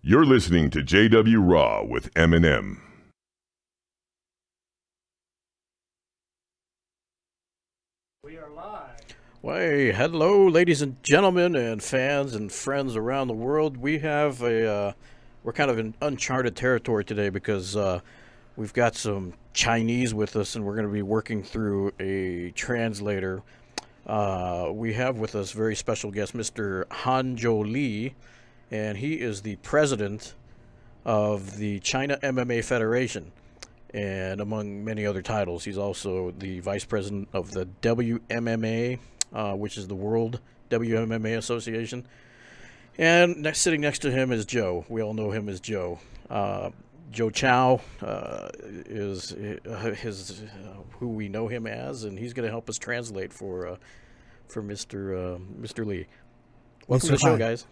You're listening to JW Raw with Eminem. We are live. Hey, hello, ladies and gentlemen, and fans and friends around the world. We have we're kind of in uncharted territory today because we've got some Chinese with us, and we're going to be working through a translator. We have with us very special guest, Mr. Hanzhou Li, and he is the president of the China MMA Federation, and among many other titles, he's also the vice president of the WMMA, which is the World WMMA Association. And sitting next to him is Joe. We all know him as Joe. Joe Chow is who we know him as, and he's going to help us translate for Mr. Lee. Welcome to the show, guys.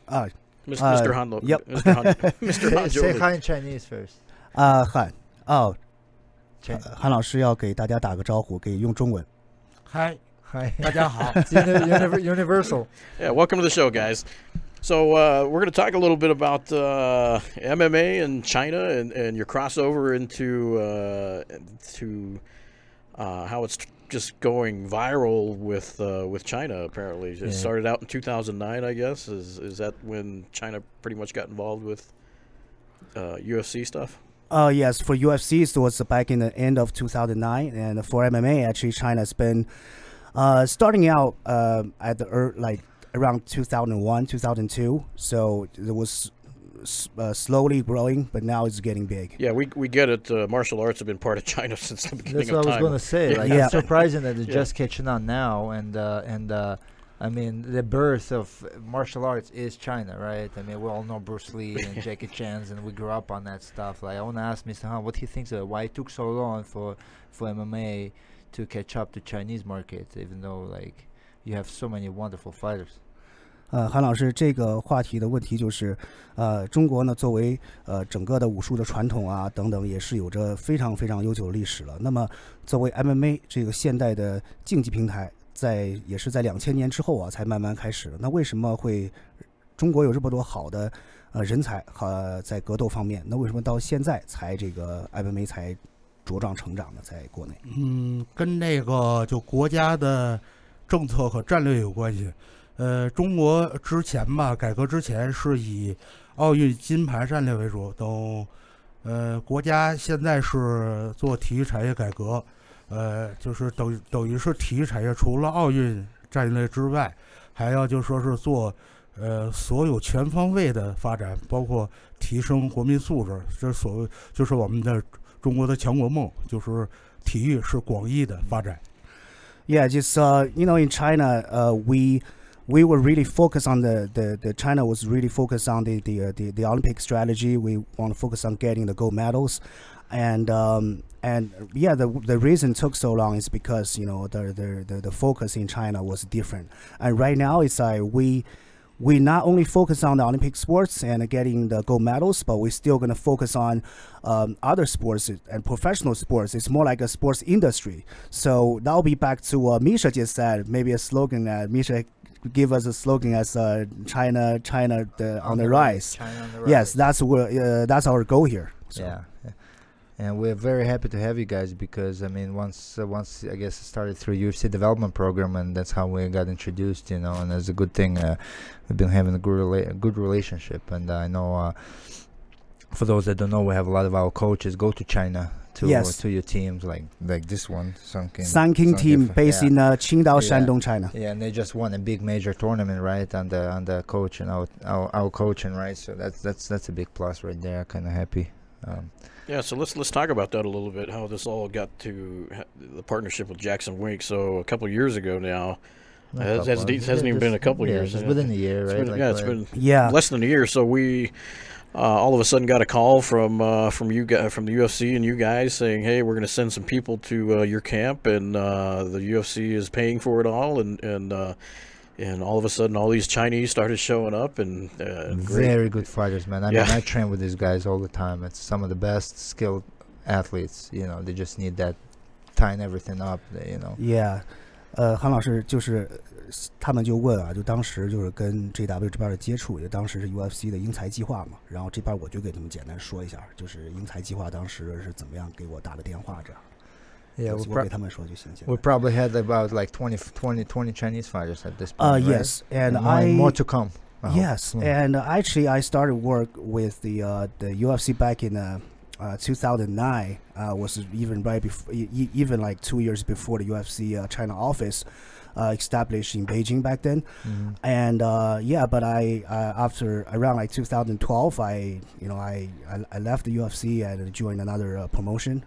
Mr. Han. Yep. Mr. Han. Say hi in Chinese first. 汉哦，韩老师要给大家打个招呼，给用中文。Hi. 大家好。Universal. Yeah, welcome to the show, guys. So we're going to talk a little bit about MMA and China and your crossover into how it's just going viral with China. Apparently, it started out in 2009, I guess. Is that when China pretty much got involved with UFC stuff? Yes, for UFC it was back in the end of 2009, and for MMA actually China's been starting out at the around 2001, 2002. So it was slowly growing, but now it's getting big. Yeah, we get it. Martial arts have been part of China since the beginning of time. That's what I was going to say. Like, Yeah. It's surprising that it's just catching on now, and I mean, the birth of martial arts is China, right? I mean, we all know Bruce Lee and Jackie Chan's, and we grew up on that stuff. Like, I want to ask Mr. Han what he thinks of it, why it took so long for MMA to catch up to Chinese market, even though like you have so many wonderful fighters. 韩老师，这个话题的问题就是，中国呢作为整个的武术的传统啊等等，也是有着非常非常悠久的历史了。那么作为 MMA 这个现代的竞技平台，也是在2000年之后啊才慢慢开始的。那为什么会中国有这么多好的人才在格斗方面？那为什么到现在才这个 MMA 才茁壮成长呢？在国内？跟那个就国家的政策和战略有关系。中国之前吧，改革之前是以奥运金牌战略为主，国家现在是做体育产业改革，就是等于是体育产业除了奥运战略之外，还要就说是做所有全方位的发展，包括提升国民素质，这就是我们的中国的强国梦，就是体育是广义的发展。Yeah, just in China, we were really focused on the China was really focused on the Olympic strategy. We want to focus on getting the gold medals, and yeah, the reason it took so long is because the focus in China was different. And right now it's like we not only focus on the Olympic sports and getting the gold medals, but we're still going to focus on other sports and professional sports. It's more like a sports industry. So that'll be back to Misha just said, maybe a slogan that Misha give us a slogan as China on the rise. China on the rise. Yes, that's our goal here. So. Yeah. And we're very happy to have you guys because I mean once I guess it started through UFC development program, and that's how we got introduced, and it's a good thing. We've been having a good relationship, and I know for those that don't know, we have a lot of our coaches go to China to your teams like this one, Sanking team based in Qingdao, Shandong, China. Yeah, and they just won a big major tournament, right? On the coach and our coaching, right? So that's a big plus right there. Kind of happy. Yeah, so let's talk about that a little bit. How this all got to the partnership with Jackson Wink. So a couple of years ago now, it hasn't even been a couple of years. It's within a year, right? It's been less than a year. So we all of a sudden got a call from you guys, from the UFC and you guys saying, hey, we're going to send some people to your camp, and the UFC is paying for it all, and all of a sudden all these Chinese started showing up, and very good fighters, man. I mean, I train with these guys all the time. It's some of the best skilled athletes. They just need that tying everything up. Yeah. 韩老师就是他们就问啊，就当时就是跟 JW 这边的接触，也当时是 UFC 的英才计划嘛，然后这边我就给他们简单说一下，就是英才计划当时是怎么样给我打的电话这样。Yeah, 我给他们说就行。we probably had about like 20 Chinese fighters at this point. Yes, right? and more to come. Yes, and actually I started work with the UFC back in 2009. Was even right before, even like 2 years before the UFC China office established in Beijing back then. And yeah, but I after around like 2012, I left the UFC and joined another promotion,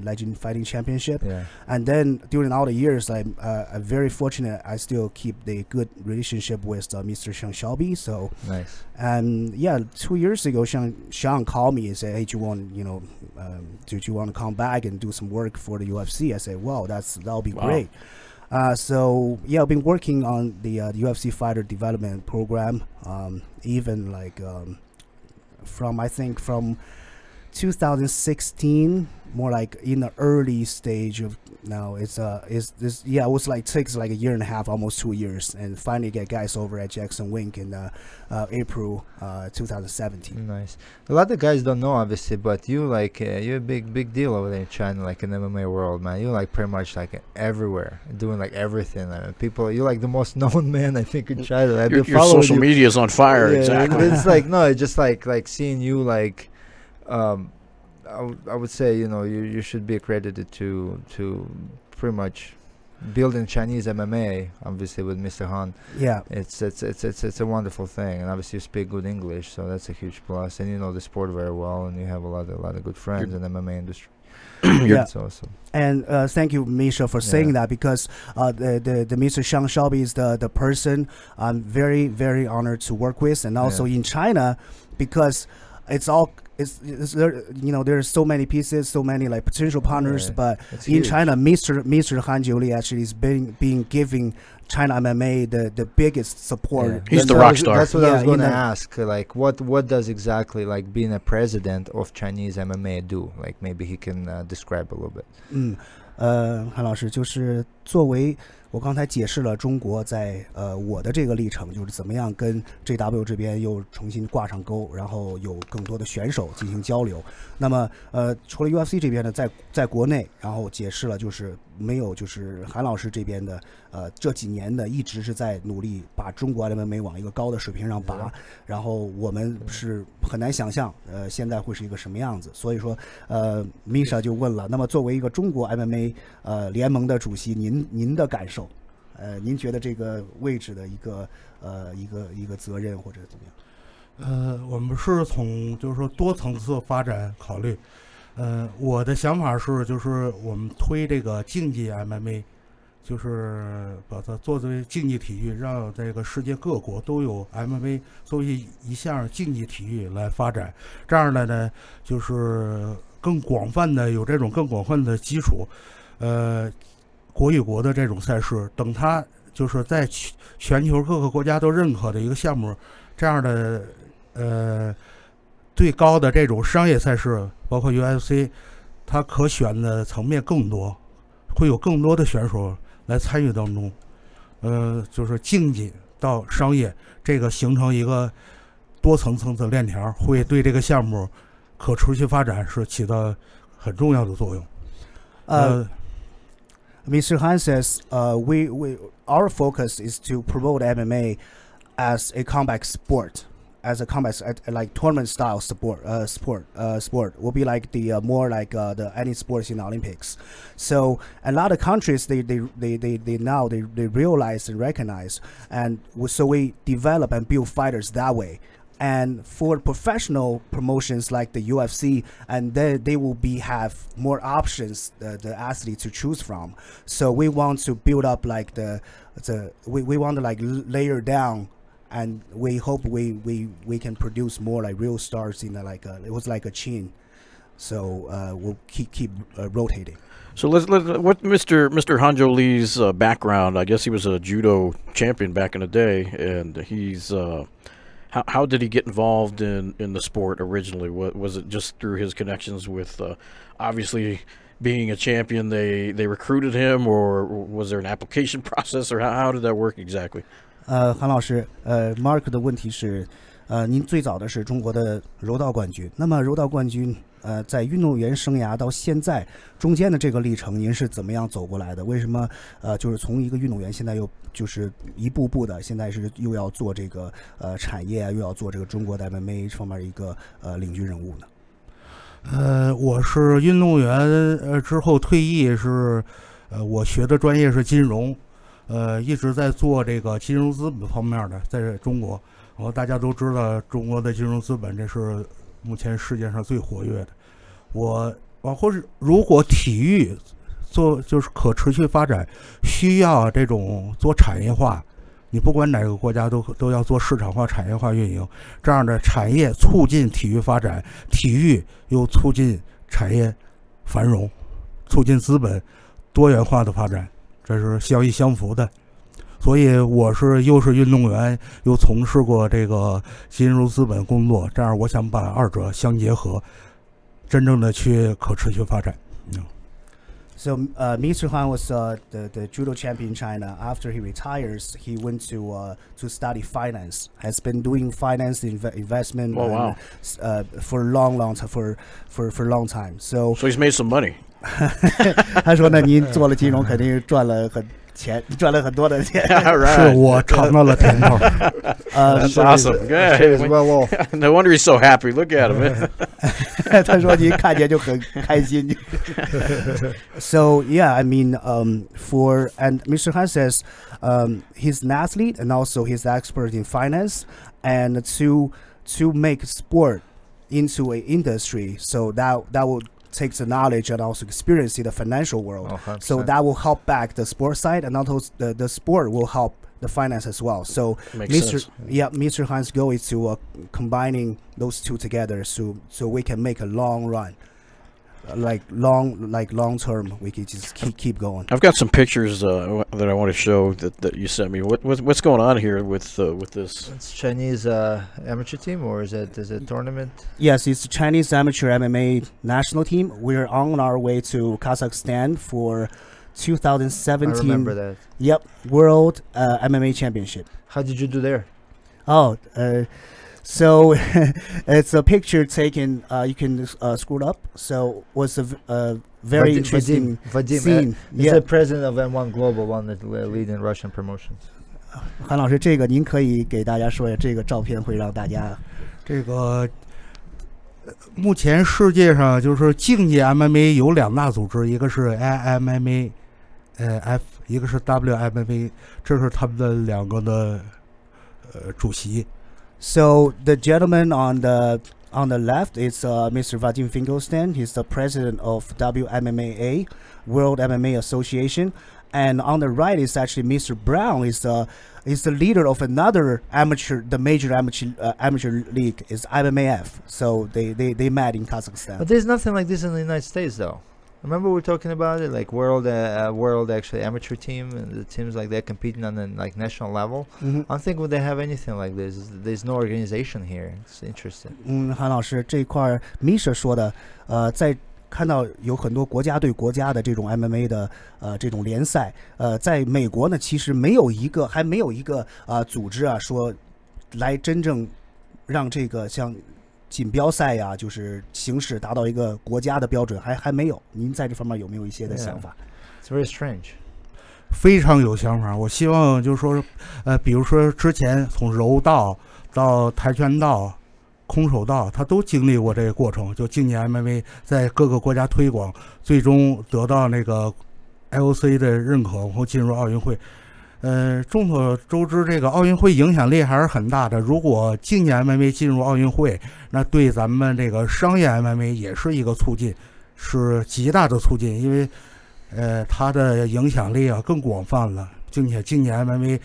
Legend Fighting Championship. Yeah. And then during all the years, I'm very fortunate. I still keep the good relationship with Mr. Shang Xiaobi. So nice. And yeah, 2 years ago, Shang called me and said, "Hey, do you want you want to come back and do some work for the UFC?" I said, "Wow, that'll be great." So yeah, I've been working on the UFC fighter development program, even like from 2016, more like in the early stage of now. It was like takes like a year and a half, almost 2 years, and finally get guys over at Jackson Wink in April 2017. Nice. A lot of guys don't know, obviously, but you like you're a big deal over there in China, like in the MMA world, man. You're like pretty much like everywhere, doing like everything. I mean, you're like the most known man, I think, in China. I've been Your social media is on fire. Yeah, exactly. It's like no, it's just like seeing you like. I would say you should be accredited to pretty much building Chinese MMA, obviously with Mr. Han. Yeah, it's a wonderful thing, and obviously you speak good English, so that's a huge plus. And you know the sport very well, and you have a lot of good friends in the MMA industry. Yeah, that's awesome. And thank you, Misha, for saying that, because the Mr. Shang Xiaobi is the person I'm very, very honored to work with, and also in China, because it's there, there's so many pieces, so many like potential partners, but in huge. China, Mr. Han Jiuli actually is being giving China MMA the biggest support. Yeah. He's the rock star. That's what I was going to ask. Like, what does exactly like being a president of Chinese MMA do? Like, maybe he can describe a little bit. 韩老师就是作为我刚才解释了中国在我的这个历程，就是怎么样跟 JW 这边又重新挂上钩，然后有更多的选手进行交流。那么除了 UFC 这边呢，在国内，然后解释了就是没有就是韩老师这边的这几年的一直是在努力把中国 MMA 往一个高的水平上拔，然后我们是很难想象现在会是一个什么样子。所以说Misha 就问了，那么作为一个中国 MMA 联盟的主席，您的感受？您觉得这个位置的一个责任或者怎么样？我们是从就是说多层次发展考虑。我的想法是，就是我们推这个竞技 MMA， 就是把它作为竞技体育，让这个世界各国都有 MMA 作为一项竞技体育来发展。这样的呢，就是更广泛的有这种更广泛的基础，国与国的这种赛事，等它就是在全球各个国家都认可的一个项目，这样的最高的这种商业赛事，包括 UFC， 它可选的层面更多，会有更多的选手来参与当中。就是竞技到商业，这个形成一个多层次的链条，会对这个项目可持续发展是起到很重要的作用。Mr. Han says, our focus is to promote MMA as a combat sport, like tournament style sport. Will be like the more like the any sports in the Olympics. So a lot of countries they now realize and recognize, and so we develop and build fighters that way. And for professional promotions like the UFC, and they will have more options, the athlete to choose from. So we want to build up like we want to like layer down, and we hope we can produce more like real stars in it was like a chain. So we'll keep rotating. So what Mr. Hanjo Lee's background? I guess he was a judo champion back in the day, and he's. How did he get involved in the sport originally? Was it just through his connections with obviously being a champion, they recruited him, or was there an application process, or how did that work exactly? 韩老师，Mark 的问题是，您最早的是中国的柔道冠军，那么柔道冠军，在运动员生涯到现在中间的这个历程，您是怎么样走过来的？为什么就是从一个运动员，现在又就是一步步的，现在是又要做这个产业啊，又要做这个中国的 MMA 方面一个领军人物呢？我是运动员，之后退役是，我学的专业是金融，一直在做这个金融资本方面的，在中国。然后大家都知道，中国的金融资本这是目前世界上最活跃的。我往后如果体育就是可持续发展，需要这种做产业化，你不管哪个国家都要做市场化、产业化运营，这样的产业促进体育发展，体育又促进产业繁荣，促进资本多元化的发展，这是相依相符的。所以我又是运动员，又从事过这个金融资本工作，这样我想把二者相结合，真正的去可持续发展。So Mr. Han was the judo champion in China. After he retires, he went to study finance. Has been doing finance investment for long time for long time. So he's made some money. 他说呢，您做了金融，肯定赚了很多的钱。是我尝到了甜头。That's awesome. Good. No wonder he's so happy. Look at him. 他说您看见就很开心。So yeah, I mean, and Mr. Han says, he's an athlete and also he's an expert in finance, and to make sport into an industry, so that will takes the knowledge and also experience in the financial world. So that will help back the sport side, and also the sport will help the finance as well. So Mr. Han's goal is to combining those two together, so we can make a long run. Long term, we can just keep going. I've got some pictures that I want to show that you sent me. What's going on here with this? It's Chinese amateur team, or is it a tournament? Yes, it's the Chinese amateur MMA national team. We're on our way to Kazakhstan for 2017. I remember that. Yep, World MMA Championship. How did you do there? So it's a picture taken. You can scroll it up. So was a very interesting scene. He's the president of M1 Global, one that lead in Russian promotions. 韩老师，这个您可以给大家说一下，这个照片会让大家。这个目前世界上就是竞技 MMA 有两大组织，一个是 IMMA F， 一个是 WMMA， 这是他们的两个的主席。So the gentleman on the left is Mr. Vadim Finkelstein. He's the president of WMMA, World MMA Association, and on the right is actually Mr. Brown. Is the leader of another the major amateur league is IMMAF. So they met in Kazakhstan. But there's nothing like this in the United States, though. Remember we were talking about it, like world actually amateur team, and the teams like they're competing on the like national level. I don't think would they have anything like this. There's no organization here. It's interesting. 韩老师这块 Misha 说的，在看到有很多国家对国家的这种 MMA 的这种联赛，在美国呢，其实还没有一个组织啊，说来真正让这个像锦标赛呀，就是形式达到一个国家的标准，还没有。您在这方面有没有一些的想法？ It's very strange. 非常有想法。我希望就是说，比如说之前从柔道到跆拳道、空手道，他都经历过这个过程。就今年 MMA 在各个国家推广，最终得到那个 IOC 的认可，然后进入奥运会。众所周知，这个奥运会影响力还是很大的。如果今年 MMA 进入奥运会，那对咱们这个商业 MMA 也是一个促进，是极大的促进，因为它的影响力啊更广泛了。并且今年 MMA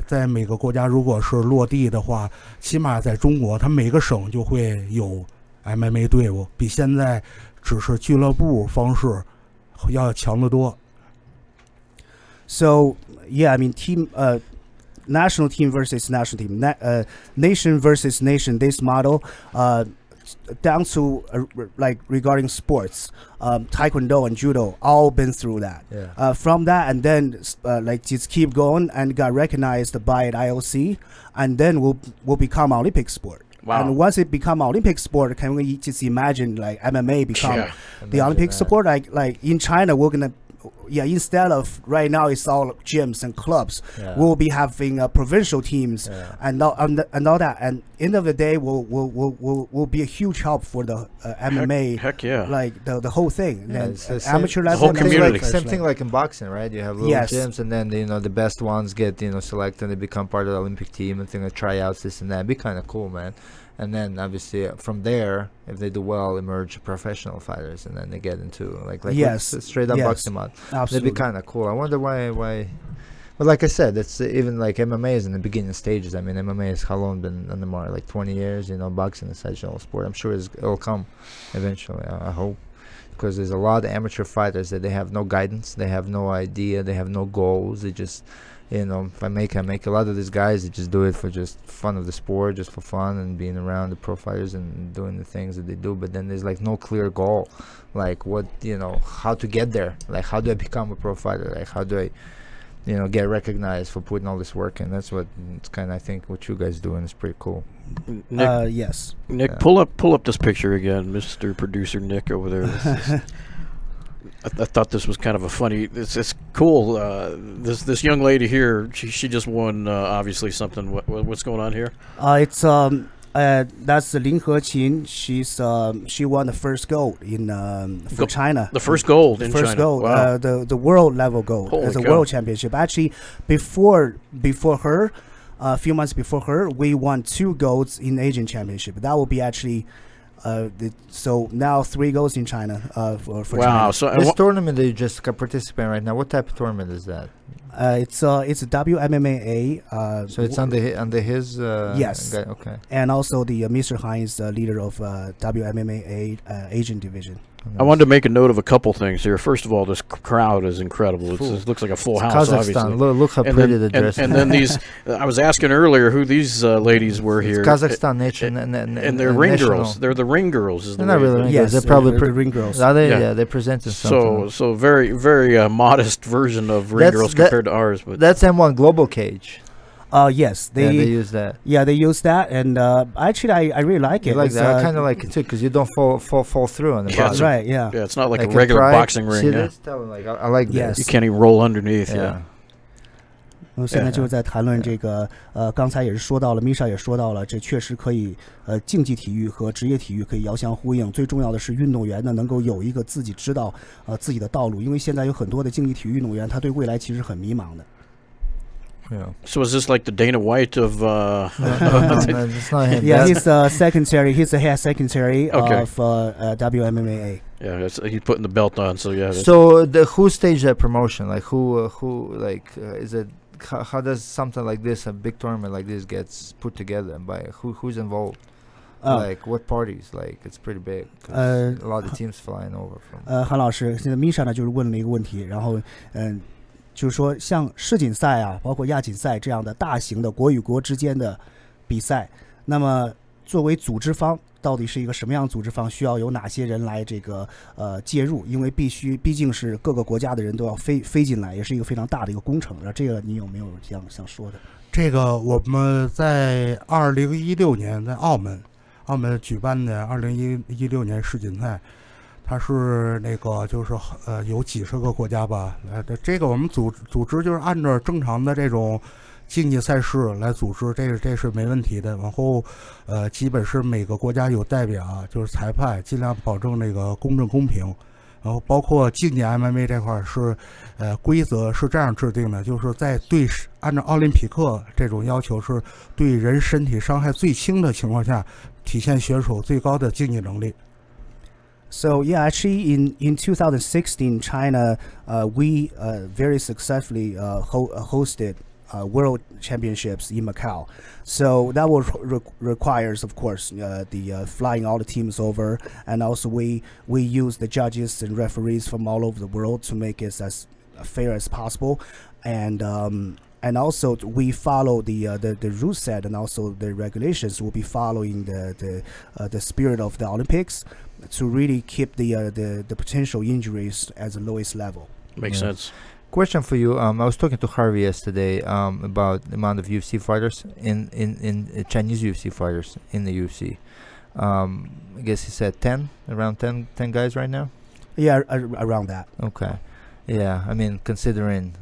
在每个国家如果是落地的话，起码在中国，它每个省就会有 MMA 队伍，比现在只是俱乐部方式要强得多。So yeah, I mean national team versus national team, nation versus nation. This model, down to like regarding sports, taekwondo and judo, all been through that. Yeah. From that, and then like just keep going and got recognized by the IOC, and then will become Olympic sport. Wow. And once it become Olympic sport, can we just imagine like MMA become Yeah. the Olympic sport? Like in China, we're gonna. Yeah, instead of right now, it's all gyms and clubs. Yeah. We'll be having provincial teams Yeah. and all that. And end of the day, will be a huge help for the MMA. Heck yeah. Like the whole thing. Yeah, And it's the amateur same, level, whole and community. Same thing like in boxing, right? You have little Yes. gyms, and then the best ones get selected, and they become part of the Olympic team, and thing like tryouts, this and that. It'd be kind of cool, man. And then obviously from there, if they do well, emerge professional fighters, and then they get into like Yes. straight up Yes. boxing mod. Absolutely. That'd be kind of cool. I wonder why. But like I said, it's even like MMA is in the beginning stages. I mean, MMA is how long been on the market? Like 20 years. Boxing is such a sport. I'm sure it'll come eventually. I hope, because there's a lot of amateur fighters that they have no guidance, they have no idea, they have no goals. They just, if I make a lot of these guys, they just do it for just fun of the sport, just for fun and being around the pro fighters and doing the things that they do. But then there's like no clear goal, like what how to get there. Like how do I become a pro fighter? Like how do I get recognized for putting all this work in? That's what it's kind of, I think, what you guys doing is pretty cool. Nick, Yes. Nick, Yeah. pull up this picture again, Mr. Producer Nick over there. I thought this was kind of a funny. It's cool. This young lady here, she just won obviously something. What's going on here? It's that's Lin Heqin. She won the first gold in for China. The first gold in First China. gold, Wow. the world level gold Holy as a cow. world championship. Actually, before her, a few months before her, we won 2 golds in Asian championship. That will be actually. So now 3 golds in China for Wow. China. So This tournament that you just participate in right now, what type of tournament is that? It's a WMMA. So it's under his. Yes. Guy? Okay. And also the Mr. Han is the leader of WMMA Asian division. I wanted to make a note of a couple things here. First of all, this crowd is incredible. Cool. It looks like a full It's house, Kazakhstan. obviously. Look how And pretty then, the dress. and then these. I was asking earlier who these ladies were here. It's Kazakhstan nation and they're ring national. girls. They're the ring girls. Is the They're not way really that- ring Yes, girls. They're probably the ring girls. Are they? Yeah. Yeah, they presented something. So very very modest version of ring girls compared to ours. But That's M1 Global Cage. Yes, They use that. they use that, and actually I really like You it. like It's, that? I kind of like it too, because you don't fall through on the Yeah, bottom. right. Yeah. yeah, it's not like a in regular Pride, boxing ring. See Yeah. this? Tell them, like I like Yes. You this. can't even roll underneath. Yeah. Yeah. 现在就是在谈论这个，刚才也是说到了，Misha 也说到了，这确实可以，竞技体育和职业体育可以遥相呼应。最重要的是，运动员呢能够有一个自己知道，自己的道路，因为现在有很多的竞技体育运动员，他对未来其实很迷茫的。Yeah. So is this like the Dana White of? No, it's not him. Yeah, That's- he's secretary. He's the head secretary Okay. of WMMA. Yeah, he's putting the belt on. So yeah. So who staged that promotion? Like who is it? How does something like this, a big tournament like this, gets put together? By who's involved? Like what parties? Like it's pretty big. 'Cause a lot of teams flying over from. 韩老师，现在 Misha 呢就是问了一个问题，然后就是说像世锦赛啊，包括亚锦赛这样的大型的国与国之间的比赛，那么作为组织方，到底是一个什么样的组织方？需要有哪些人来这个介入？因为毕竟是各个国家的人都要飞进来，也是一个非常大的一个工程。这个你有没有想说的？这个我们在2016年在澳门举办的2016年世锦赛，它是那个就是有几十个国家吧来的。这个我们组织就是按照正常的这种竞技赛事来组织，这是没问题的。然后基本是每个国家有代表，就是裁判，尽量保证那个公正公平。然后包括竞技 MMA 这块是规则是这样制定的，就是在按照奥林匹克这种要求，是对人身体伤害最轻的情况下，体现选手最高的竞技能力。So yeah, actually in 2016, China, we very successfully hosted World Championships in Macau. So that will requires, of course, the flying all the teams over, and also we use the judges and referees from all over the world to make it as fair as possible. And and also we follow the rule set, and also the regulations will be following the spirit of the Olympics to really keep the potential injuries at the lowest level. Makes sense. Question for you. I was talking to Harvey yesterday about the amount of UFC fighters in Chinese UFC fighters in the UFC. I guess he said around 10 guys right now. Yeah, around that. Okay. Yeah, I mean, considering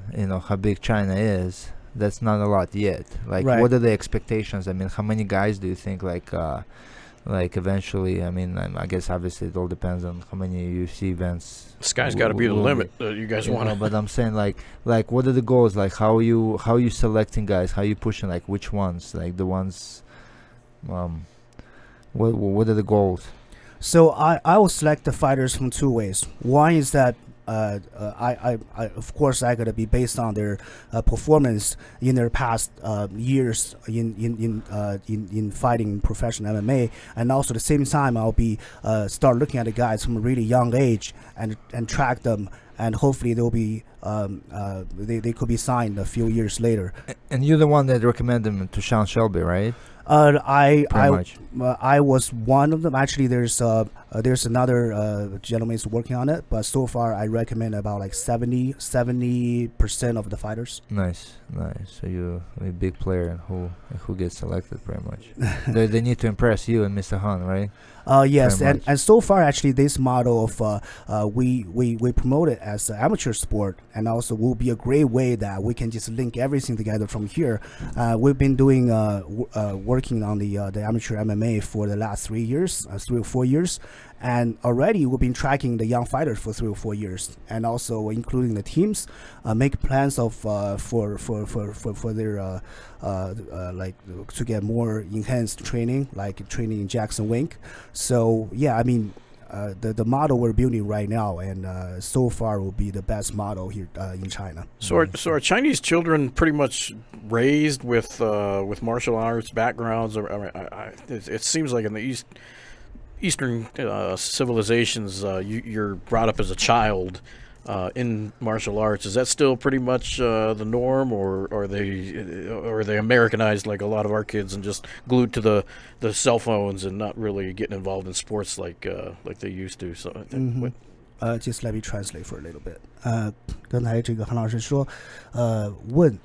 how big China is, that's not a lot yet. Like, Right. what are the expectations? I mean, how many guys do you think like eventually? I mean, I guess obviously it all depends on how many UFC events. The sky's got to be the limit that you guys want to. But I'm saying like what are the goals? Like, how are you selecting guys? How are you pushing? Like, which ones? Like the ones. What are the goals? So I will select the fighters from two ways. One is that I of course I gotta be based on their performance in their past years in fighting professional MMA, and also at the same time I'll be start looking at the guys from a really young age and track them, and hopefully they'll be they could be signed a few years later. And you're the one that recommended them to Sean Shelby, right? I was one of them. Actually, there's another gentleman who's working on it, but so far I recommend about like 70% of the fighters. Nice. So you're a big player, and who gets selected, pretty much. they need to impress you and Mr. Han, right? Yes, and so far actually this model of we promote it as an amateur sport, and also will be a great way that we can just link everything together from here. We've been doing working on the amateur MMA for the last 3 or 4 years, and already we've been tracking the young fighters for 3 or 4 years, and also including the teams, make plans of for their like to get more enhanced training, like training in Jackson Wink. So yeah, I mean, the model we're building right now, and so far will be the best model here in China. So are Chinese children pretty much raised with martial arts backgrounds? It seems like in the Eastern civilizations, you're brought up as a child in martial arts. Is that still pretty much the norm, or are they Americanized like a lot of our kids and just glued to the cell phones and not really getting involved in sports like they used to? So Just let me translate for a little bit. 刚才这个韩老师说，问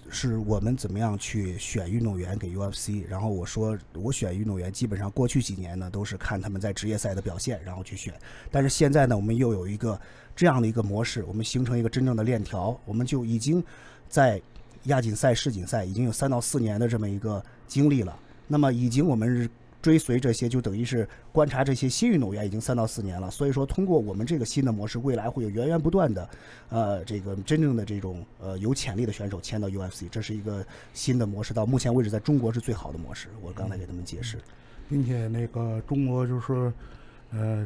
是我们怎么样去选运动员给 UFC， 然后我说我选运动员基本上过去几年呢都是看他们在职业赛的表现然后去选，但是现在呢我们又有一个这样的一个模式，我们形成一个真正的链条，我们就已经在亚锦赛、世锦赛已经有3到4年的这么一个经历了，那么已经我们追随这些，就等于是观察这些新运动员已经3到4年了，所以说通过我们这个新的模式，未来会有源源不断的这个真正的这种有潜力的选手签到 UFC， 这是一个新的模式，到目前为止在中国是最好的模式，我刚才给他们解释。并且那个中国就是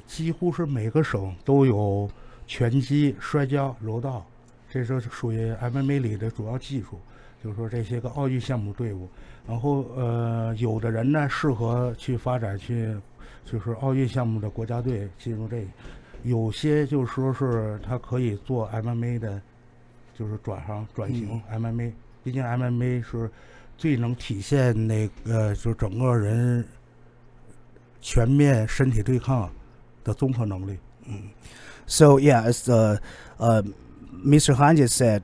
几乎是每个省都有拳击、摔跤、柔道，这是属于 MMA 里的主要技术，就是说这些个奥运项目队伍。然后有的人呢适合去发展去就是奥运项目的国家队进入这个，有些就说是他可以做 MMA 的，就是转型 MMA， 毕竟 MMA 是最能体现那个就整个人全面身体对抗的综合能力。So yeah, as Mr. Han just said,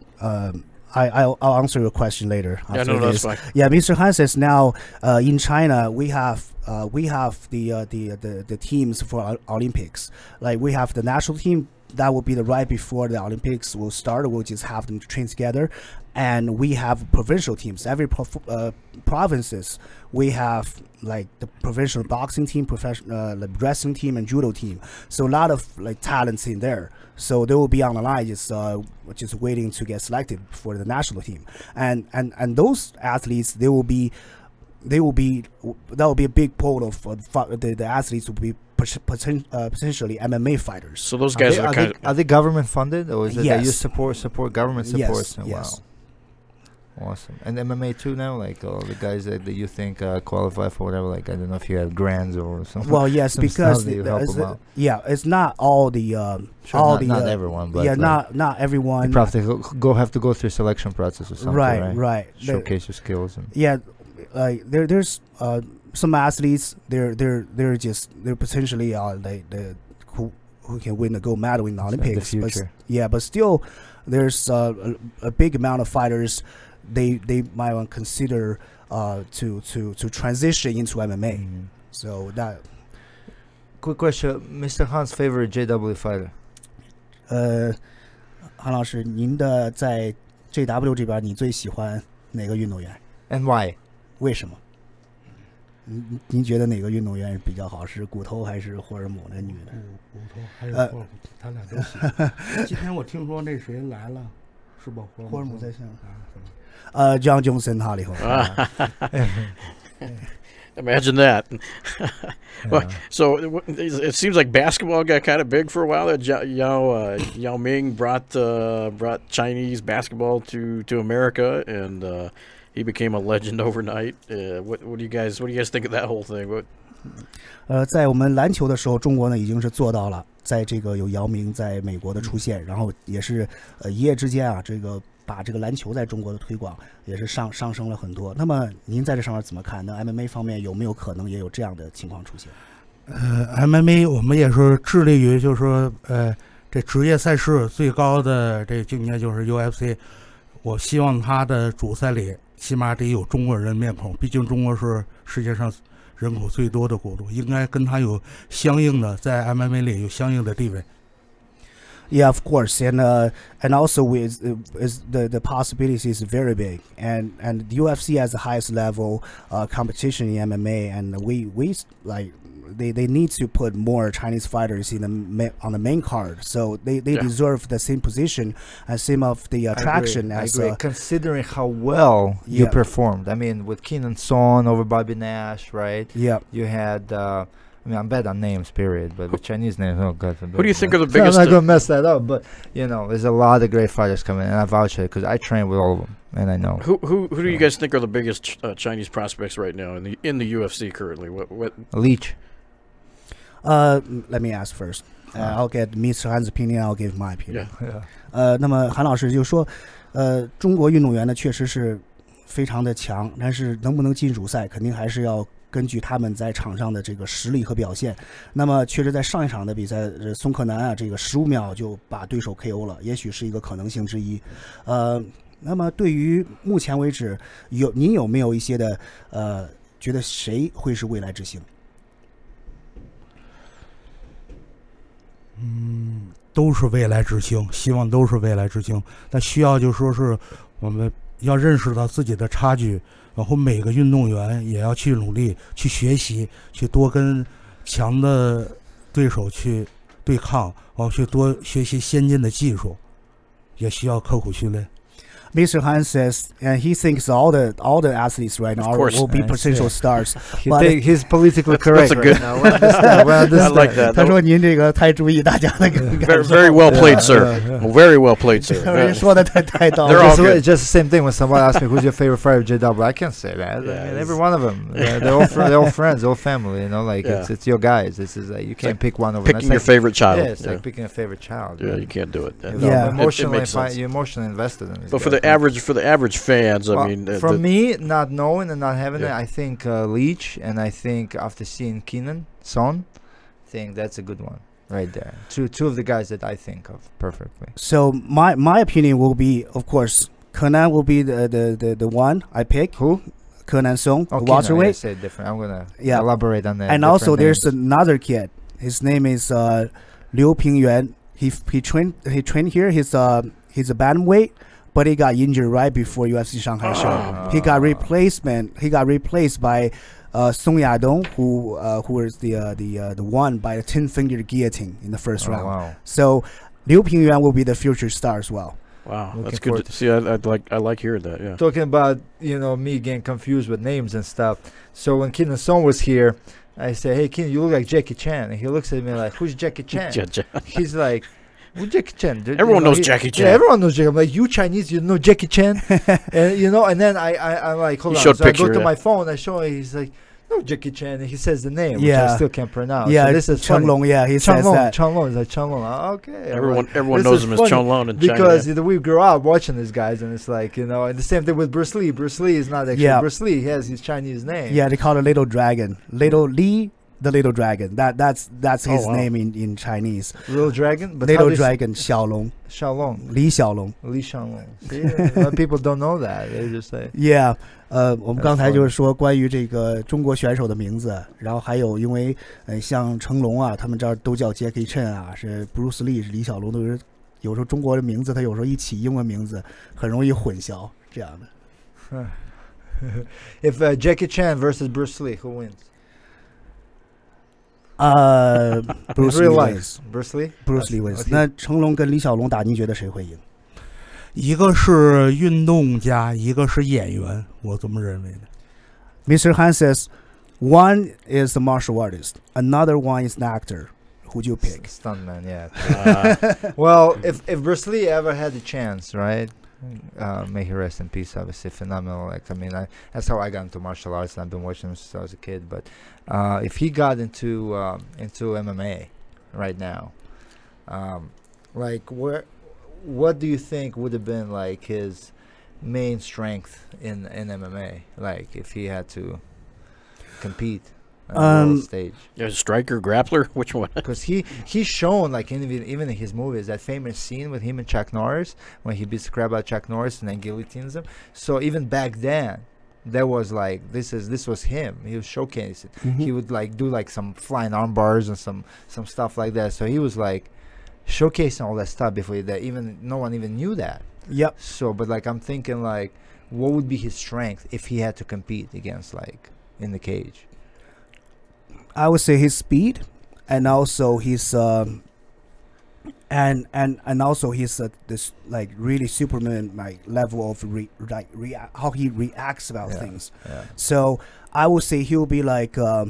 I'll answer your question later. Yeah, no, that's fine. Yeah, Mr. Han says now in China we have the teams for Olympics. Like we have the national team that will be the right before the Olympics will start. We'll just have them train together, and we have provincial teams. Every provinces we have like the provincial boxing team, professional like wrestling team, and judo team. So a lot of like talents in there. So they will be on the line, just waiting to get selected for the national team. And those athletes, that will be a big pool of the athletes will be potentially MMA fighters. So those guys are they government funded, or is it Yes. that you support government support? Yes. Awesome. And MMA too now, like all the guys that you think qualify for whatever. Like I don't know if you have grands or something. Well, yes, some because stuff that you help 'em out. it's not all the Sure, all not the everyone, but yeah, like, not everyone. you probably have to go through a selection process or something, right? Right. Showcase your skills and Yeah, like there's some athletes. They're potentially the who can win the gold medal in the Olympics. the future. But still, there's a big amount of fighters. They might want to consider to transition into MMA. Mhm. So that Quick question, Mr. Han's favorite JW fighter? 韩老师，您的在 JW 这边，你最喜欢哪个运动员？ And why? 为什么？您觉得哪个运动员比较好？是骨头还是霍尔姆的女的？骨头还有霍尔姆，他俩都行。今天我听说那谁来了，是吧？霍尔姆在线啊， John Johnson 哈里头。 Imagine that. Well, so it seems like basketball got kind of big for a while. Yao Ming brought Chinese basketball to America, and he became a legend overnight. What do you guys think of that whole thing? What? 在我们篮球的时候，中国呢已经是做到了，在这个有姚明在美国的出现，然后也是一夜之间啊，这个把这个篮球在中国的推广也是上升了很多。那么您在这上面怎么看？那 MMA 方面有没有可能也有这样的情况出现？MMA 我们也是致力于，就是说，这职业赛事最高的这境界就是 UFC。我希望他的主赛里起码得有中国人面孔，毕竟中国是世界上人口最多的国度，应该跟他有相应的在 MMA 里有相应的地位。Yeah, of course, and also with the possibilities is very big, and the UFC has the highest level competition in MMA, and we like they need to put more Chinese fighters on the main card, so they deserve the same position and same of the attraction I as agree. Considering how well you Yeah. performed. I mean, with Keenan Son over Bobby Nash, right? yeah. You had. I mean, I'm bad on names, period. But with Chinese names, oh god. Who do you think are the I'm biggest? not gonna mess that up, but you know, there's a lot of great fighters coming, and I vouch it because I train with all of them, and I know. Who do you guys think are the biggest Chinese prospects right now in the UFC currently? What? Leech. Let me ask first. I'll get Mr. Han's opinion. I'll give my opinion. Yeah. 那么韩老师就说，中国运动员呢确实是非常的强，但是能不能进主赛，肯定还是要根据他们在场上的这个实力和表现。那么确实在上一场的比赛，宋克南啊，这个15秒就把对手 KO 了，也许是一个可能性之一。那么对于目前为止，您有没有一些的觉得谁会是未来之星？都是未来之星，希望都是未来之星。但需要就说是我们要认识到自己的差距，然后每个运动员也要去努力去学习，去多跟强的对手去对抗，然后去多学习先进的技术，也需要刻苦训练。Mr. Han says, and he thinks all the athletes right now will be potential stars. He's politically correct. That's a good. I like that. 他说您这个太注意大家的感受。 Very well played, sir. Very well played, sir. 说的太到位。 They're all good. It's just the same thing when someone asks me who's your favorite fighter of JW. I can't say that. Yeah, I mean, every one of them. They're all friends, all family. You know, like it's your guys. This is like you can't pick one over. Picking your favorite child. Yeah, it's like picking a favorite child. Yeah, you can't do it. Yeah. You're emotionally invested in it. But for the average fans, I mean, for me, not knowing and not having it, I think Leach, and I think after seeing Keenan Son, I think that's a good one right there. Two of the guys that I think of perfectly. So my opinion will be, of course, Kenan will be the one I pick. Who? Kenan Song, Oh, welterweight. I say different. I'm gonna elaborate on that. And also, there's another kid. His name is Liu Pingyuan. He trained here. He's a bantamweight. But he got injured right before UFC Shanghai show. He got replaced by Song Yadong, who was the one by the 10-finger guillotine in the first round. Wow. So Liu Pingyuan will be the future star as well. Wow, Looking that's good to see. I like hearing that. Yeah. Talking about me getting confused with names and stuff. So when Keenan Son was here, I said, "Hey, Keenan, you look like Jackie Chan." And he looks at me like, "Who's Jackie Chan?" He's like, Well, Jackie Chan. Everyone knows Jackie Chan. Yeah, everyone knows Jackie. I'm like, you Chinese, you know Jackie Chan, and and then I'm like, hold You on. showed So I go picture, to yeah. my phone. I show him. He's like, no Jackie Chan. And he says the name, which Yeah. I still can't pronounce. Yeah, so this is funny. Changlong. Yeah, he says that. Changlong is like Changlong. Okay. I'm Everyone like, everyone this knows is him as funny Chong Lon in China. because we grew up watching these guys, and it's like and the same thing with Bruce Lee. Bruce Lee is not actually Yeah. Bruce Lee. He has his Chinese name. Yeah, they call it Little Dragon. Little Lee, the Little Dragon. That's his wow. name in Chinese. Little Dragon. But how Little do you Dragon, Xiaolong, Xiaolong. Li Xiaolong. Li Xiaolong. See, a lot of people don't know that. They just say. Yeah，我们 That's 刚才 funny. 就是说关于这个中国选手的名字，然后还有因为像成龙啊，他们这儿都叫 Jackie Chan 啊，是 Bruce Lee 是李小龙，都是有时候中国的名字，他有时候一起英文名字很容易混淆这样的。If Jackie Chan versus Bruce Lee, who wins? Bruce In real Lee life, wins. Bruce Lee. Bruce Lee wins. Okay. 那成龙跟李小龙打，您觉得谁会赢？一个是运动家，一个是演员，我这么认为的。Mr. Han says, one is a martial artist, another one is an actor. Who'd you pick? Stuntman, yeah. Well, if Bruce Lee ever had the chance, right? May he rest in peace. Obviously, phenomenal. Like that's how I got into martial arts, and I've been watching him since I was a kid. But if he got into MMA right now, like what do you think would have been like his main strength in MMA? Like if he had to compete on the world stage. Yeah, striker, grappler, which one? Because he's shown like even in his movies that famous scene with him and Chuck Norris when he beats the crap out of Chuck Norris and then guillotines him. So even back then, there was like this was him. He was showcasing. He would like do like some flying arm bars and some stuff like that. So he was like showcasing all that stuff before that even no one even knew that. Yep. So but like I'm thinking like what would be his strength if he had to compete against like in the cage? I would say his speed, and also his and also his this like really Superman like level of how he reacts about things. Yeah. So I would say he'll be like a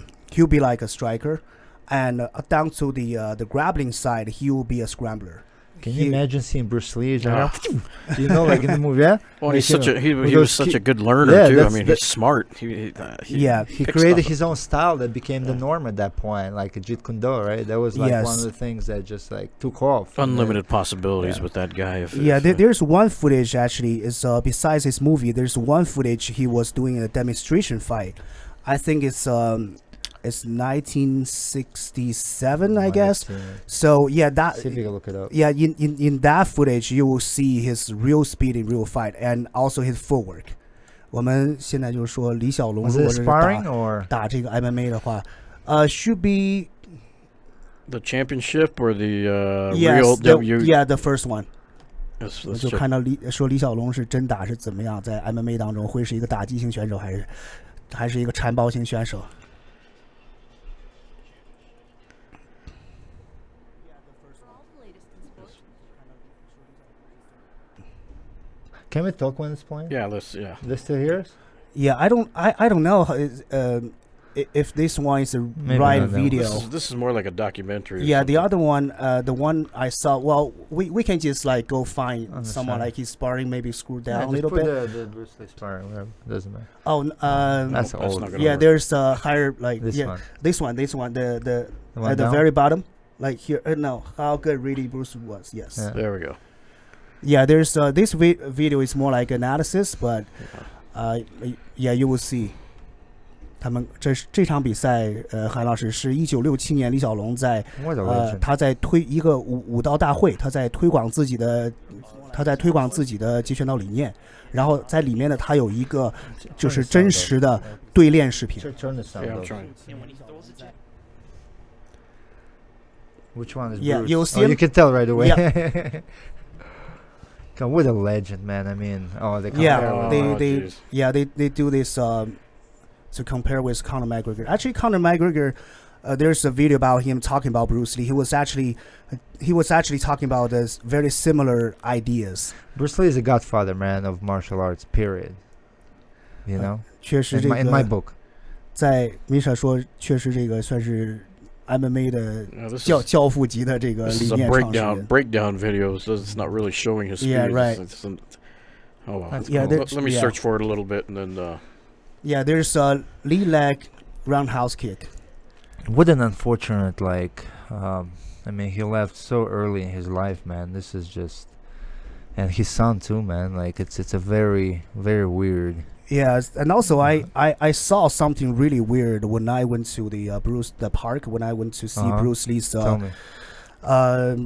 striker, and down to the grappling side, he will be a scrambler. Can you imagine seeing Bruce Lee? You know, like in the movie, yeah. Well, he's Like, such you know, a he with was those such ki- a good learner Yeah, too. I that's- mean, that- he's smart. He Yeah, He picks created stuff his own style that became the norm at that point, like a Jeet Kune Do, right? That was like one of the things that just like took off. And then- unlimited possibilities Yeah. with that guy. Yeah, there's one footage actually is besides his movie. There's one footage he was doing a demonstration fight. I think it's 1967, I Might guess. have seen it. So yeah, that See if you can look it up. yeah in that footage you will see his real speed in real fight and also his footwork. 我们现在就是说李小龙 Was 如 it 果是 sparring or 打这个 MMA 的话，should be the championship or the yes, real the, W. yeah the first one. Let's 我就 check. 看到李小龙是真打是怎么样，在 MMA 当中会是一个打击型选手，还是一个缠抱型选手？ can we talk when it's playing? Yeah, yeah. They still hear us? Yeah, I don't know if this one is the Maybe right not, no. video. This is more like a documentary. or Yeah, the something. other one, the one I saw. Well, we can just like go find On the someone side. like he's sparring, maybe screw down Yeah, a just little put bit. the Bruce Lee sparring, whatever. Doesn't matter. Oh, That's that's old. not gonna yeah. work. There's a higher like This yeah, one. this one, the one at the down? very bottom, like here. No, how good really Bruce was. Yes. Yeah. There we go. Yeah, there's this video is more like analysis, but yeah, you will see. 他们这场比赛，韩老师是1967年李小龙在 What a legend. 他在推一个武道大会，他在推广自己的截拳道理念，然后在里面呢，他有一个就是真实的对练视频。 Turn the sound Yeah, I'm up. trying. Which one is Yeah, Bruce? you'll see Oh, him. you can tell right away. Yeah. God, what a legend, man. I mean, they Yeah, compare Oh, they jeez. yeah they do this to compare with Conor McGregor. Actually, Conor McGregor, there's a video about him talking about Bruce Lee. He was actually talking about this very similar ideas. Bruce Lee is a godfather, man, of martial arts, period. You know? 确实 In 这 my 个 book. 在 Misha 说，确实这个算是 MMA 的 this 教父级的这个 this 理 is a 念创始人。 breakdown video, so it's not really showing his speed. Yeah, right. Oh wow. That's Yeah, cool. Let me search for it a little bit and then. Yeah, there's a lead leg roundhouse kick. What an unfortunate, like, I mean, he left so early in his life, man. This is just, and his son too, man. Like, it's a very, very weird. Yes, and also I saw something really weird when I went to the park when I went to see Bruce Lee's. Tell me.